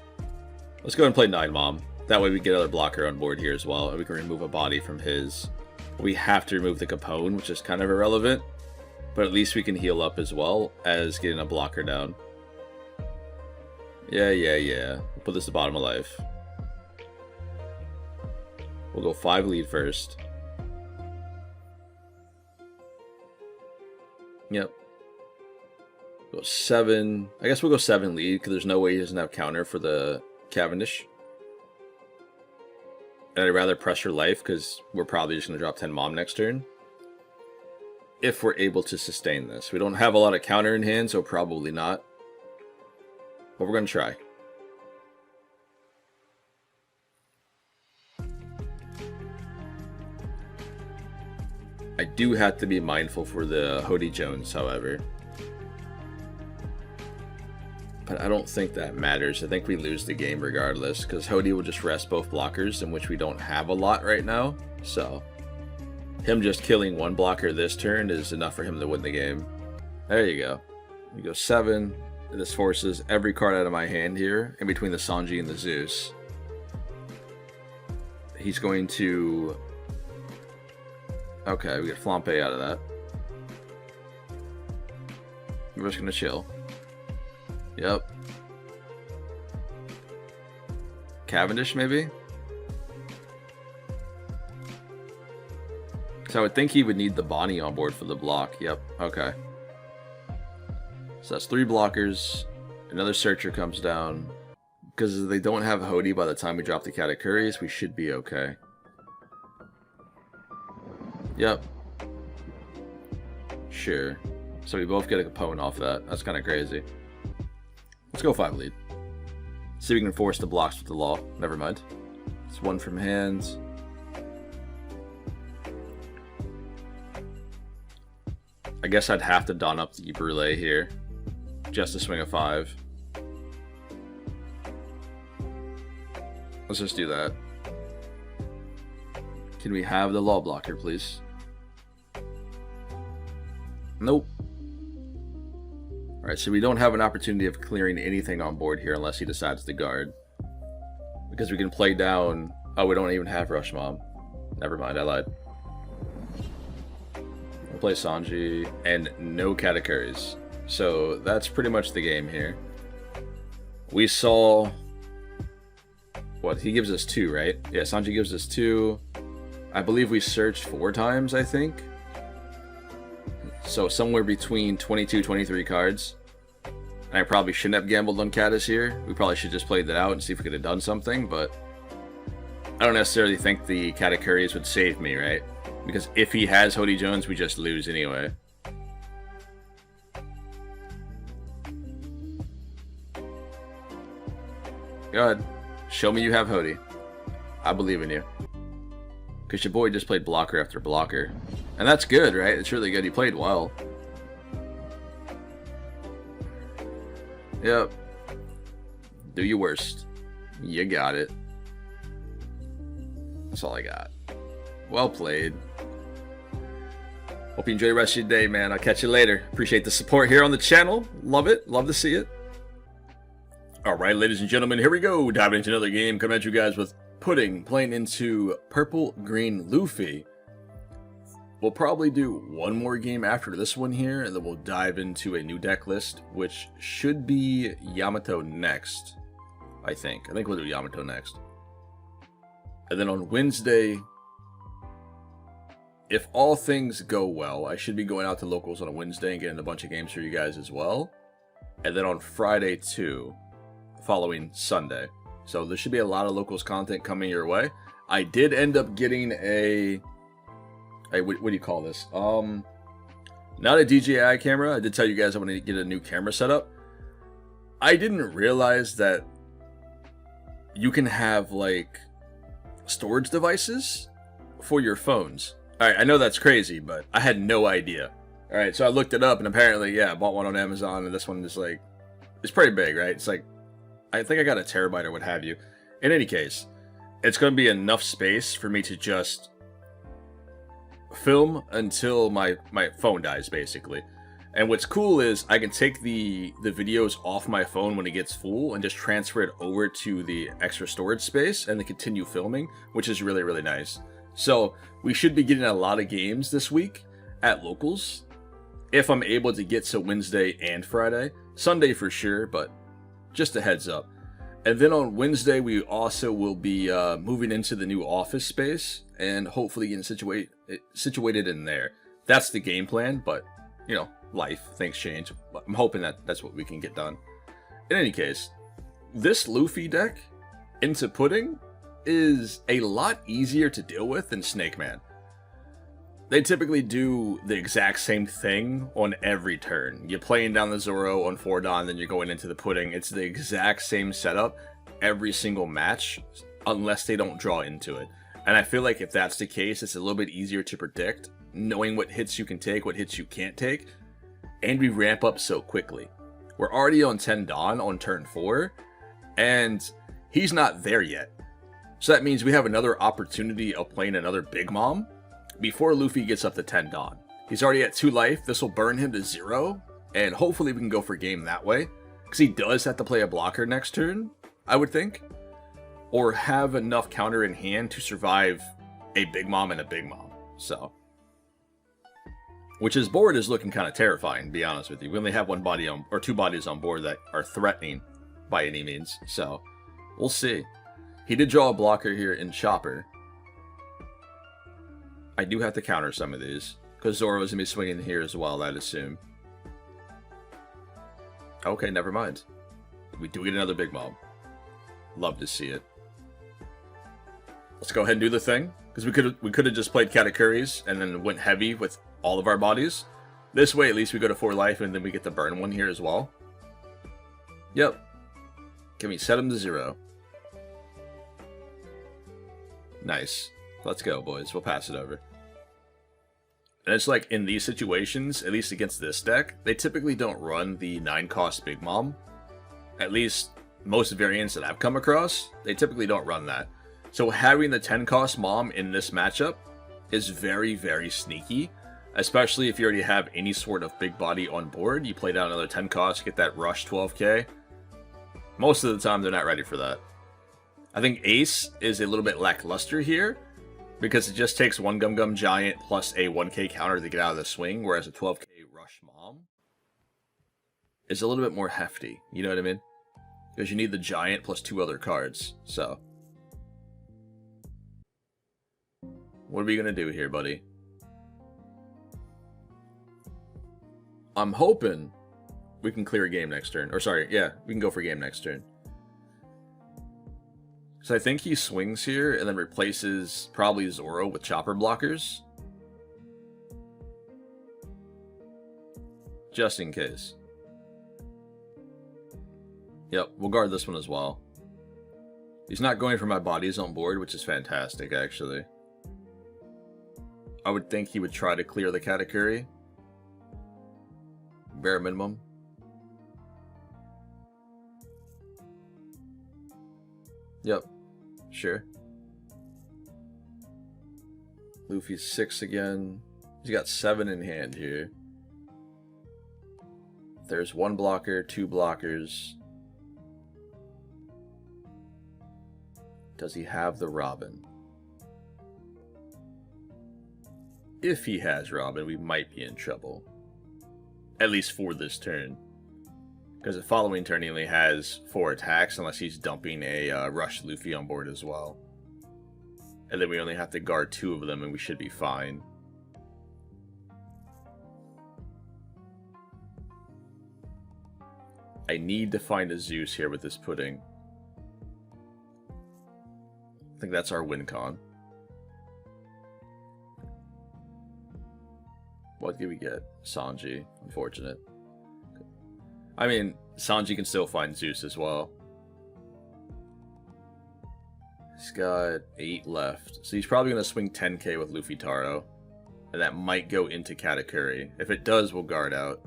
Let's go ahead and play 9 Mom. That way we get another blocker on board here as well, and we can remove a body from his. We have to remove the Capone, which is kind of irrelevant, but at least we can heal up as well as getting a blocker down. Yeah. We'll put this at the bottom of life. We'll go 5 lead first. Yep. Go 7. I guess we'll go 7 lead, because there's no way he doesn't have counter for the Cavendish. And I'd rather pressure life, because we're probably just going to drop 10 Mom next turn. If we're able to sustain this. We don't have a lot of counter in hand, so probably not. But we're going to try. I do have to be mindful for the Hody Jones, however. But I don't think that matters. I think we lose the game regardless, because Hody will just rest both blockers, in which we don't have a lot right now. So, him just killing one blocker this turn is enough for him to win the game. There you go. We go 7. This forces every card out of my hand here, in between the Sanji and the Zeus. He's going to... Okay, we get Flampe out of that. We're just going to chill. Yep. Cavendish, maybe? So I would think he would need the Bonnie on board for the block. Yep, okay. So that's 3 blockers. Another Searcher comes down. Because they don't have Hody by the time we drop the Katakuris, we should be okay. Yep. Sure. So we both get a Capone off that. That's kind of crazy. Let's go 5 lead. See if we can force the blocks with the law. Never mind. It's 1 from hands. I guess I'd have to don up the Brûlé here. Just to swing a 5. Let's just do that. Can we have the law blocker, please? Nope. Alright, so we don't have an opportunity of clearing anything on board here unless he decides to guard. Because we can play down... Oh, we don't even have Rush Mom. Never mind, I lied. We'll play Sanji and no Katakuris. So that's pretty much the game here. We saw... What, he gives us 2, right? Yeah, Sanji gives us 2. I believe we searched 4 times, I think. So somewhere between 22, 23 cards. And I probably shouldn't have gambled on Caddis here. We probably should just played that out and see if we could have done something, but I don't necessarily think the Katakuris would save me, right? Because if he has Hody Jones, we just lose anyway. Go ahead. Show me you have Hody. I believe in you. Because your boy just played blocker after blocker. And that's good, right? It's really good. He played well. Yep. Do your worst. You got it. That's all I got. Well played. Hope you enjoy the rest of your day, man. I'll catch you later. Appreciate the support here on the channel. Love it. Love to see it. Alright, ladies and gentlemen, here we go. Diving into another game. Coming at you guys with Pudding, playing into Purple Green Luffy. We'll probably do one more game after this one here, and then we'll dive into a new deck list, which should be Yamato next, I think. I think we'll do Yamato next. And then on Wednesday, if all things go well, I should be going out to locals on a Wednesday and getting a bunch of games for you guys as well. And then on Friday too, following Sunday. So there should be a lot of locals content coming your way. I did end up getting a what do you call this? Not a DJI camera. I did tell you guys I want to get a new camera setup. I didn't realize that you can have like storage devices for your phones. Alright, I know that's crazy, but I had no idea. Alright, so I looked it up and apparently, yeah, I bought one on Amazon and this one is like, it's pretty big, right? It's like, I think I got a terabyte or what have you. In any case, it's going to be enough space for me to just film until my phone dies, basically. And what's cool is I can take the videos off my phone when it gets full and just transfer it over to the extra storage space and then continue filming, which is really, really nice. So we should be getting a lot of games this week at locals, if I'm able to get to Wednesday and Friday. Sunday for sure, but just a heads up. And then on Wednesday, we also will be moving into the new office space and hopefully getting situated in there. That's the game plan, but, you know, life, things change. But I'm hoping that that's what we can get done. In any case, this Luffy deck into Pudding is a lot easier to deal with than Snake Man. They typically do the exact same thing on every turn. You're playing down the Zoro on 4-Don, then you're going into the Pudding. It's the exact same setup every single match, unless they don't draw into it. And I feel like if that's the case, it's a little bit easier to predict knowing what hits you can take, what hits you can't take, and we ramp up so quickly. We're already on 10 Dawn on turn 4, and he's not there yet. So that means we have another opportunity of playing another Big Mom before Luffy gets up to 10 Dawn. He's already at 2 life, this will burn him to 0, and hopefully we can go for game that way. Because he does have to play a blocker next turn, I would think. Or have enough counter in hand to survive a Big Mom and a Big Mom. So, which his board is looking kind of terrifying, to be honest with you. We only have 1 body on, or 2 bodies on board that are threatening by any means. So, we'll see. He did draw a blocker here in Chopper. I do have to counter some of these, because Zoro is going to be swinging here as well, I'd assume. Okay, never mind. We do get another Big Mom. Love to see it. Let's go ahead and do the thing, because we could have just played Katakuris and then went heavy with all of our bodies. This way, at least we go to 4 life, and then we get the burn one here as well. Yep. Can we set him to 0? Nice. Let's go, boys. We'll pass it over. And it's like, in these situations, at least against this deck, they typically don't run the 9-cost Big Mom. At least, most variants that I've come across, they typically don't run that. So having the 10-cost Mom in this matchup is very, very sneaky. Especially if you already have any sort of big body on board. You play down another 10 cost, get that rush 12k. Most of the time, they're not ready for that. I think Ace is a little bit lackluster here, because it just takes 1 Gum Gum Giant plus a 1k counter to get out of the swing, whereas a 12k Rush Mom is a little bit more hefty, you know what I mean? Because you need the Giant plus 2 other cards, so. What are we going to do here, buddy? I'm hoping we can clear a game next turn. Or sorry, yeah, we can go for game next turn. So I think he swings here and then replaces probably Zoro with chopper blockers. Just in case. Yep, we'll guard this one as well. He's not going for my bodies on board, which is fantastic, actually. I would think he would try to clear the Katakuri. Bare minimum. Yep, sure. Luffy's 6 again. He's got 7 in hand here. There's 1 blocker, 2 blockers. Does he have the Robin? If he has Robin, we might be in trouble. At least for this turn. Because the following turn he only has 4 attacks unless he's dumping a Rush Luffy on board as well. And then we only have to guard 2 of them and we should be fine. I need to find a Zeus here with this pudding. I think that's our win con. What did we get? Sanji. Unfortunate. I mean, Sanji can still find Zeus as well. He's got 8 left. So he's probably going to swing 10k with Luffy Taro. And that might go into Katakuri. If it does, we'll guard out.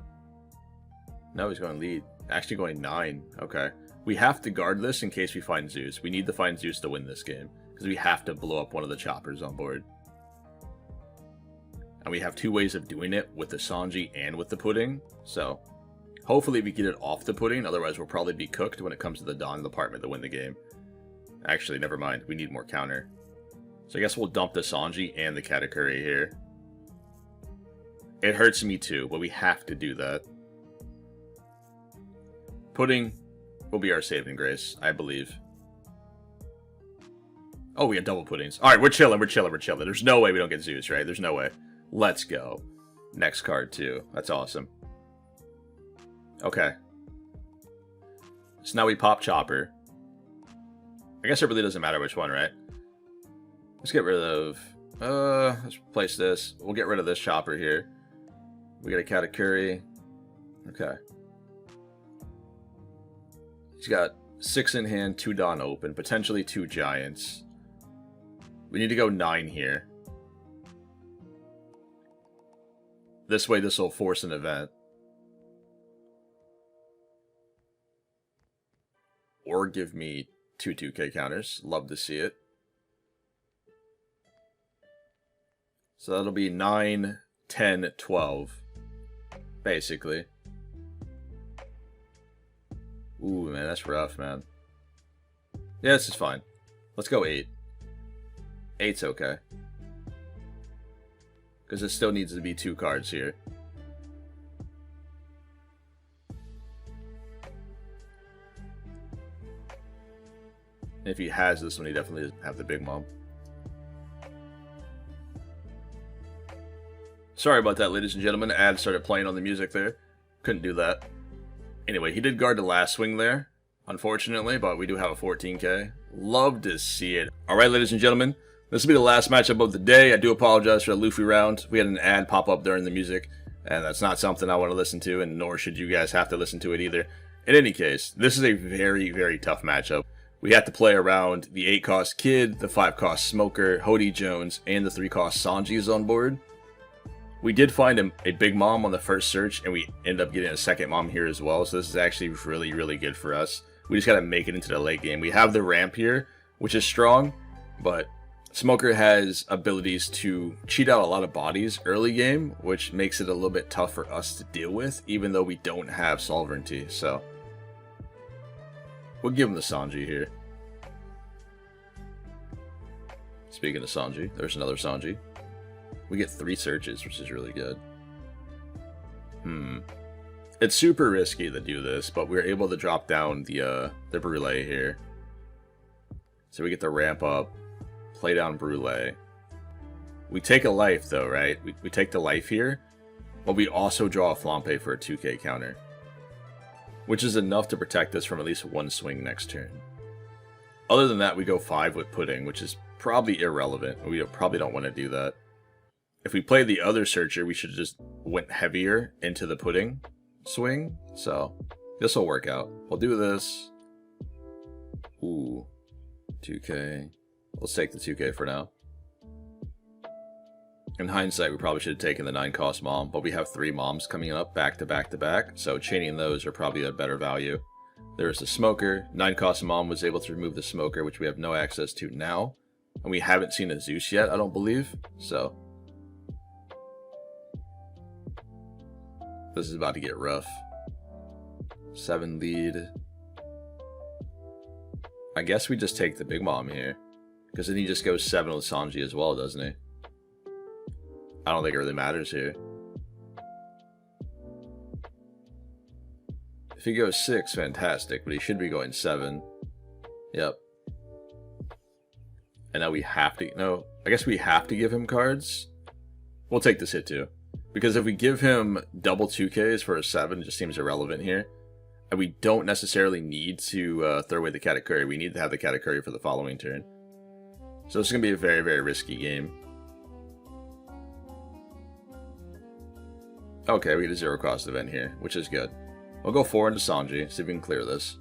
No, he's going lead. Actually going 9. Okay. We have to guard this in case we find Zeus. We need to find Zeus to win this game. Because we have to blow up one of the choppers on board. And we have 2 ways of doing it, with the Sanji and with the pudding. So, hopefully we get it off the pudding, otherwise we'll probably be cooked when it comes to the Dawn department to win the game. Actually, never mind, we need more counter. So I guess we'll dump the Sanji and the Katakuri here. It hurts me too, but we have to do that. Pudding will be our saving grace, I believe. Oh, we got double puddings. Alright, we're chilling. There's no way we don't get Zeus, right? There's no way. Let's go. Next card, too. That's awesome. Okay. So now we pop Chopper. I guess it really doesn't matter which one, right? Let's get rid of... let's replace this. We'll get rid of this Chopper here. We got a Katakuri. Okay. He's got 6 in hand, 2 Dawn open, potentially 2 Giants. We need to go 9 here. This way, this will force an event. Or give me 2K counters. Love to see it. So that'll be 9, 10, 12. Basically. Ooh, man, that's rough, man. Yeah, this is fine. Let's go 8. 8's okay. Because it still needs to be 2 cards here. And if he has this one, he definitely doesn't have the Big Mom. Sorry about that, ladies and gentlemen. Ad started playing on the music there. Couldn't do that. Anyway, he did guard the last swing there, unfortunately, but we do have a 14K. Love to see it. Alright, ladies and gentlemen, this will be the last matchup of the day. I do apologize for the Luffy round. We had an ad pop up during the music, and that's not something I want to listen to, and nor should you guys have to listen to it either. In any case, this is a very, very tough matchup. We have to play around the 8-cost Kid, the 5-cost Smoker, Hody Jones, and the 3-cost Sanji is on board. We did find a Big Mom on the first search, and we ended up getting a second Mom here as well, so this is actually really, really good for us. We just got to make it into the late game. We have the ramp here, which is strong, but Smoker has abilities to cheat out a lot of bodies early game, which makes it a little bit tough for us to deal with, even though we don't have Sovereignty, so we'll give him the Sanji here. Speaking of Sanji, there's another Sanji. We get 3 searches, which is really good. It's super risky to do this, but we're able to drop down the Brule here. So we get the ramp up, play down Brule. We take a life though, right? We take the life here, but we also draw a Flampe for a 2K counter, which is enough to protect us from at least 1 swing next turn. Other than that, we go 5 with Pudding, which is probably irrelevant. We probably don't want to do that. If we play the other Searcher, we should just went heavier into the Pudding swing. So this will work out. We'll do this. Ooh, 2K. Let's take the 2K for now. In hindsight, we probably should have taken the 9-cost Mom, but we have 3 Moms coming up back to back to back, so chaining those are probably a better value. There's the Smoker. 9-cost Mom was able to remove the Smoker, which we have no access to now. And we haven't seen a Zeus yet, I don't believe. So this is about to get rough. 7 lead. I guess we just take the Big Mom here, because then he just goes 7 with Sanji as well, doesn't he? I don't think it really matters here. If he goes 6, fantastic, but he should be going 7. Yep. And now we have to... No, I guess we have to give him cards. We'll take this hit too. Because if we give him double 2Ks for a 7, it just seems irrelevant here. And we don't necessarily need to throw away the Katakuri. We need to have the Katakuri for the following turn. So this is going to be a very, very risky game. Okay, we get a 0-cost event here, which is good. We'll go 4 into Sanji, see if we can clear this.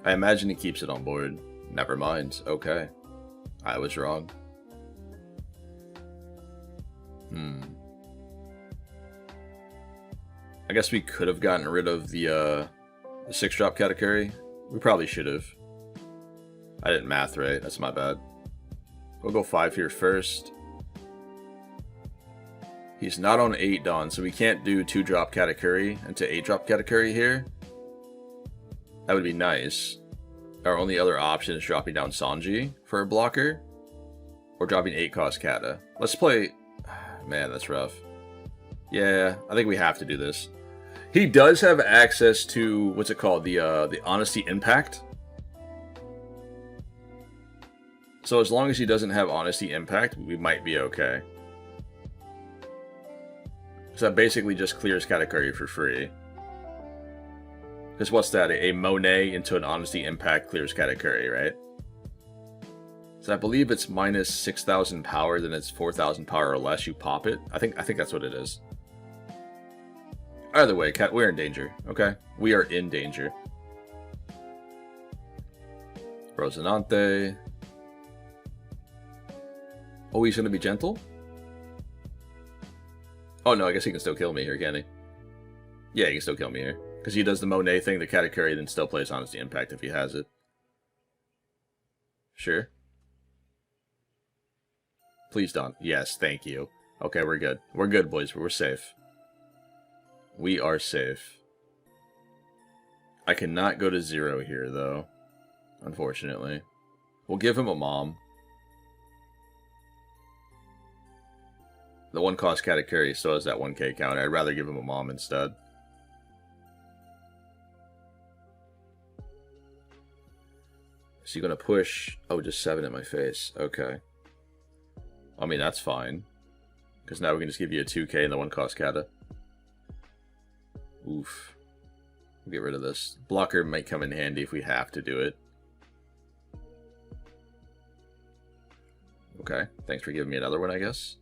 I imagine he keeps it on board. Never mind. Okay. I was wrong. I guess we could have gotten rid of the 6-drop Katakuri. We probably should have. I didn't math right. That's my bad. We'll go 5 here first. He's not on 8 Dawn, so we can't do 2-drop Katakuri into 8-drop Katakuri here. That would be nice. Our only other option is dropping down Sanji for a blocker, or dropping 8-cost Kata. Let's play... Man, that's rough. Yeah, I think we have to do this. He does have access to, what's it called, the Honesty Impact. So as long as he doesn't have Honesty Impact, we might be okay. So that basically just clears Katakuri for free. Because what's that? A Monet into an Honesty Impact clears Katakuri, right? So I believe it's minus 6,000 power, then it's 4,000 power or less, you pop it. I think that's what it is. Either way, we're in danger, okay? We are in danger. Rosinante. Oh, he's going to be gentle? Oh no, I guess he can still kill me here, can he? Yeah, he can still kill me here. Because he does the Monet thing, the Katakuri, then still plays Honesty Impact if he has it. Sure. Please don't. Yes, thank you. Okay, we're good. We're good, boys. We're safe. We are safe. I cannot go to 0 here, though. Unfortunately. We'll give him a mom. The 1-cost Katakuri still has that 1k counter. I'd rather give him a mom instead. Is he going to push? Oh, just 7 at my face. Okay. I mean, that's fine. Because now we can just give you a 2k and the 1-cost Kata. Oof. We'll get rid of this. Blocker might come in handy if we have to do it. Okay. Thanks for giving me another one, I guess.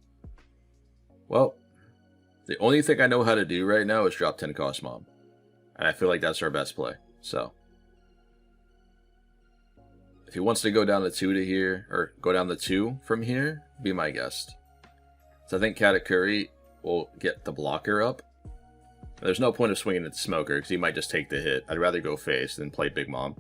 Well, the only thing I know how to do right now is drop 10-cost mom. And I feel like that's our best play. So. If he wants to go down the 2 to here, or go down the 2 from here, be my guest. So I think Katakuri will get the blocker up. There's no point of swinging at the Smoker, because he might just take the hit. I'd rather go face than play Big Mom.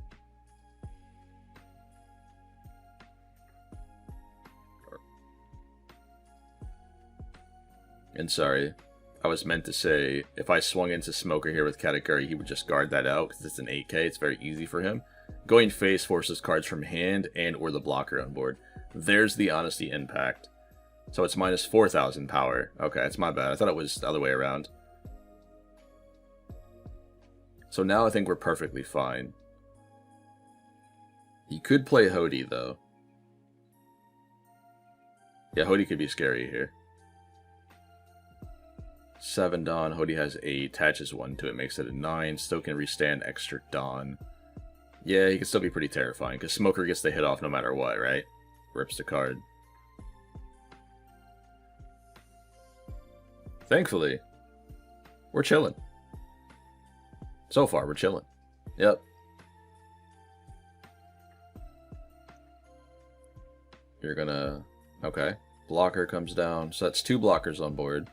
And sorry, I was meant to say, if I swung into Smoker here with Katakuri, he would just guard that out, because it's an 8k, it's very easy for him. Going face forces cards from hand and or the blocker on board. There's the Honesty Impact. So it's minus 4,000 power. Okay, it's my bad. I thought it was the other way around. So now I think we're perfectly fine. He could play Hody, though. Yeah, Hody could be scary here. 7 Dawn. Hody has 8. Attaches 1 to it. Makes it a 9. Still can restand extra Dawn. Yeah, he can still be pretty terrifying, because Smoker gets the hit off no matter what, right? Rips the card. Thankfully, we're chilling. So far, we're chilling. Yep. You're gonna... Okay. Blocker comes down. So that's 2 blockers on board.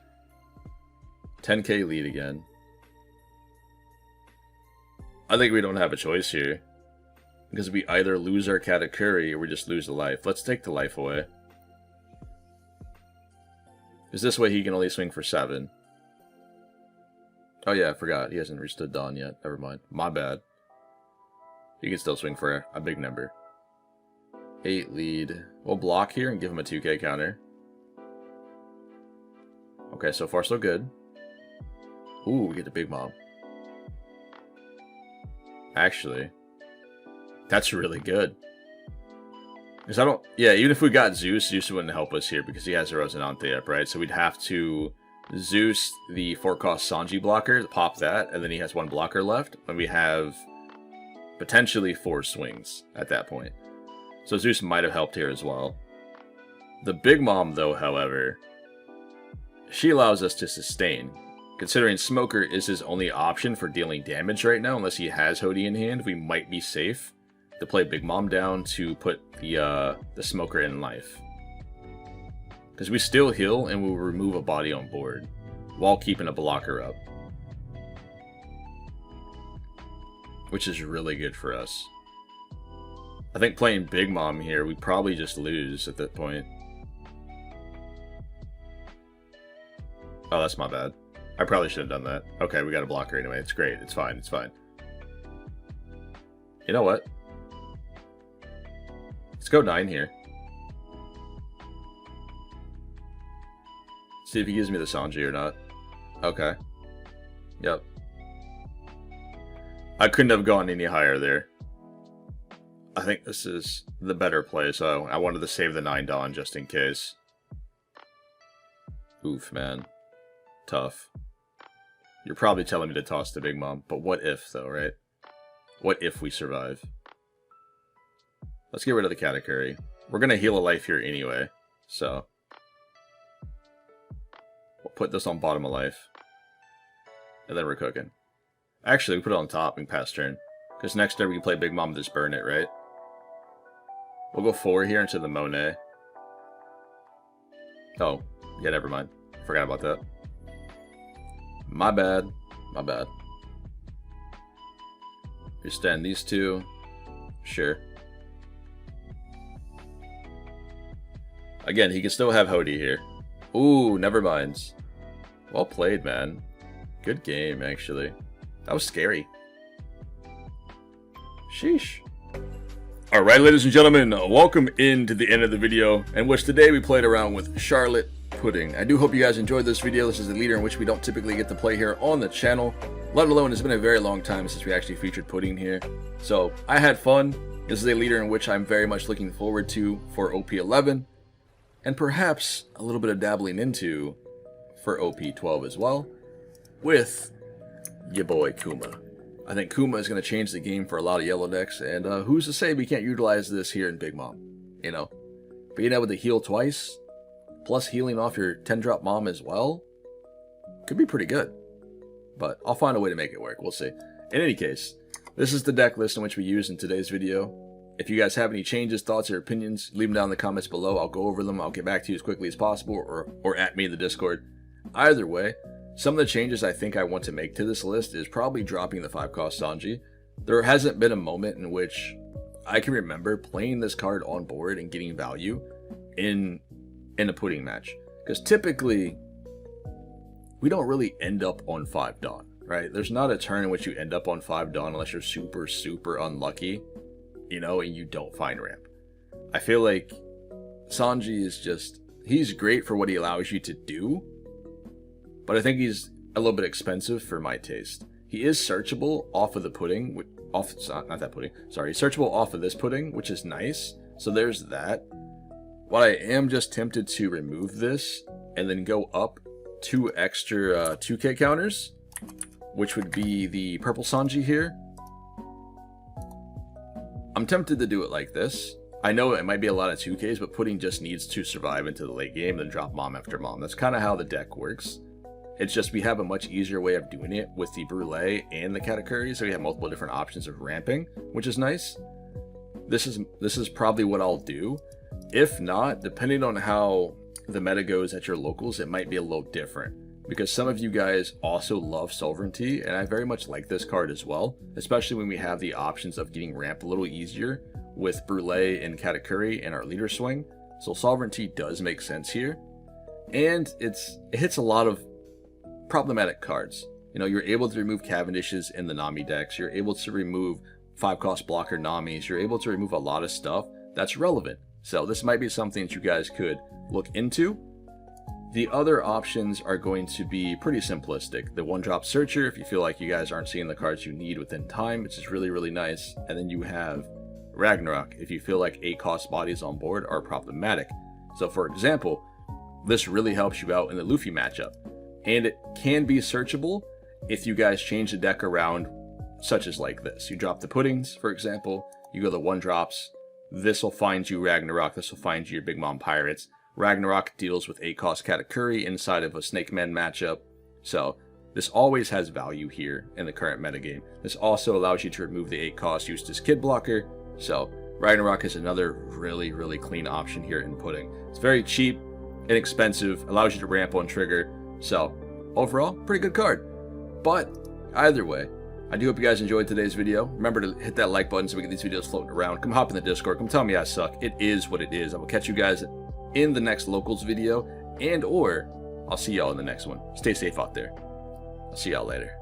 10k lead again. I think we don't have a choice here. Because we either lose our Katakuri or we just lose the life. Let's take the life away. Because this way he can only swing for 7. Oh yeah, I forgot. He hasn't reached the Dawn yet. Never mind. My bad. He can still swing for a big number. 8 lead. We'll block here and give him a 2k counter. Okay, so far so good. Ooh, we get the Big Mom. Actually, that's really good. Because I don't... Yeah, even if we got Zeus, Zeus wouldn't help us here because he has a Rosinante up, right? So we'd have to Zeus the 4-cost Sanji blocker, pop that, and then he has 1 blocker left. And we have potentially 4 swings at that point. So Zeus might have helped here as well. The Big Mom, though, however, she allows us to sustain. Considering Smoker is his only option for dealing damage right now, unless he has Hody in hand, we might be safe to play Big Mom down to put the Smoker in life. Because we still heal and we'll remove a body on board while keeping a blocker up. Which is really good for us. I think playing Big Mom here, we'd probably just lose at that point. Oh, that's my bad. I probably should have done that. Okay, we got a blocker anyway. It's great. It's fine. It's fine. You know what? Let's go 9 here. See if he gives me the Sanji or not. Okay. Yep. I couldn't have gone any higher there. I think this is the better play, so I wanted to save the 9 Dawn just in case. Oof, man. Tough. You're probably telling me to toss the Big Mom, but what if, though, right? What if we survive? Let's get rid of the Katakuri. We're going to heal a life here anyway, so... We'll put this on bottom of life. And then we're cooking. Actually, we put it on top and pass turn. Because next turn we can play Big Mom and just burn it, right? We'll go 4 here into the Monet. Oh, yeah, never mind. Forgot about that. My bad. My bad. Extend these two. Sure. Again, he can still have Hody here. Ooh, never mind. Well played, man. Good game, actually. That was scary. Sheesh. Alright, ladies and gentlemen, welcome into the end of the video, in which today we played around with Charlotte Pudding. I do hope you guys enjoyed this video. This is a leader in which we don't typically get to play here on the channel, let alone it's been a very long time since we actually featured Pudding here. So, I had fun. This is a leader in which I'm very much looking forward to for OP11, and perhaps a little bit of dabbling into for OP12 as well, with your boy Kuma. I think Kuma is going to change the game for a lot of yellow decks, and who's to say we can't utilize this here in Big Mom, you know? Being able to heal twice, plus healing off your 10-drop mom as well, could be pretty good. But I'll find a way to make it work, we'll see. In any case, this is the deck list in which we use in today's video. If you guys have any changes, thoughts, or opinions, leave them down in the comments below. I'll go over them, I'll get back to you as quickly as possible, or at me in the Discord. Either way, some of the changes I think I want to make to this list is probably dropping the 5-cost Sanji. There hasn't been a moment in which I can remember playing this card on board and getting value in a Pudding match. Because typically, we don't really end up on 5 Dawn, right? There's not a turn in which you end up on 5 Dawn unless you're super, super unlucky, you know, and you don't find ramp. I feel like Sanji is just, he's great for what he allows you to do, but I think he's a little bit expensive for my taste. He is searchable off of the Pudding, not that Pudding, sorry, searchable off of this Pudding, which is nice, so there's that. What I am just tempted to remove this, and then go up 2 extra 2K counters, which would be the purple Sanji here. I'm tempted to do it like this. I know it might be a lot of 2Ks, but Pudding just needs to survive into the late game, then drop mom after mom. That's kind of how the deck works. It's just we have a much easier way of doing it with the Brulee and the Katakuri, so we have multiple different options of ramping, which is nice. This is probably what I'll do. If not, depending on how the meta goes at your locals, it might be a little different. Because some of you guys also love Sovereignty, and I very much like this card as well, especially when we have the options of getting ramp a little easier with Brulee and Katakuri and our leader swing. So Sovereignty does make sense here. And it hits a lot of problematic cards. You know, you're able to remove Cavendishes in the Nami decks, you're able to remove 5-cost blocker Namis, you're able to remove a lot of stuff that's relevant. So this might be something that you guys could look into. The other options are going to be pretty simplistic. The 1-drop Searcher, if you feel like you guys aren't seeing the cards you need within time, which is really, really nice. And then you have Ragnarok, if you feel like 8-cost bodies on board are problematic. So for example, this really helps you out in the Luffy matchup. And it can be searchable if you guys change the deck around, such as like this. You drop the Puddings, for example, you go the 1-drops, this will find you Ragnarok, this will find you your Big Mom Pirates. Ragnarok deals with 8-cost Katakuri inside of a Snake Men matchup, so this always has value here in the current metagame. This also allows you to remove the 8-cost Eustace Kid blocker, so Ragnarok is another really, really clean option here in Pudding. It's very cheap, inexpensive, allows you to ramp on trigger, so overall, pretty good card. But either way, I do hope you guys enjoyed today's video. Remember to hit that like button so we get these videos floating around. Come hop in the Discord, come tell me I suck. It is what it is. I will catch you guys in the next locals video, and or I'll see y'all in the next one. Stay safe out there. I'll see y'all later.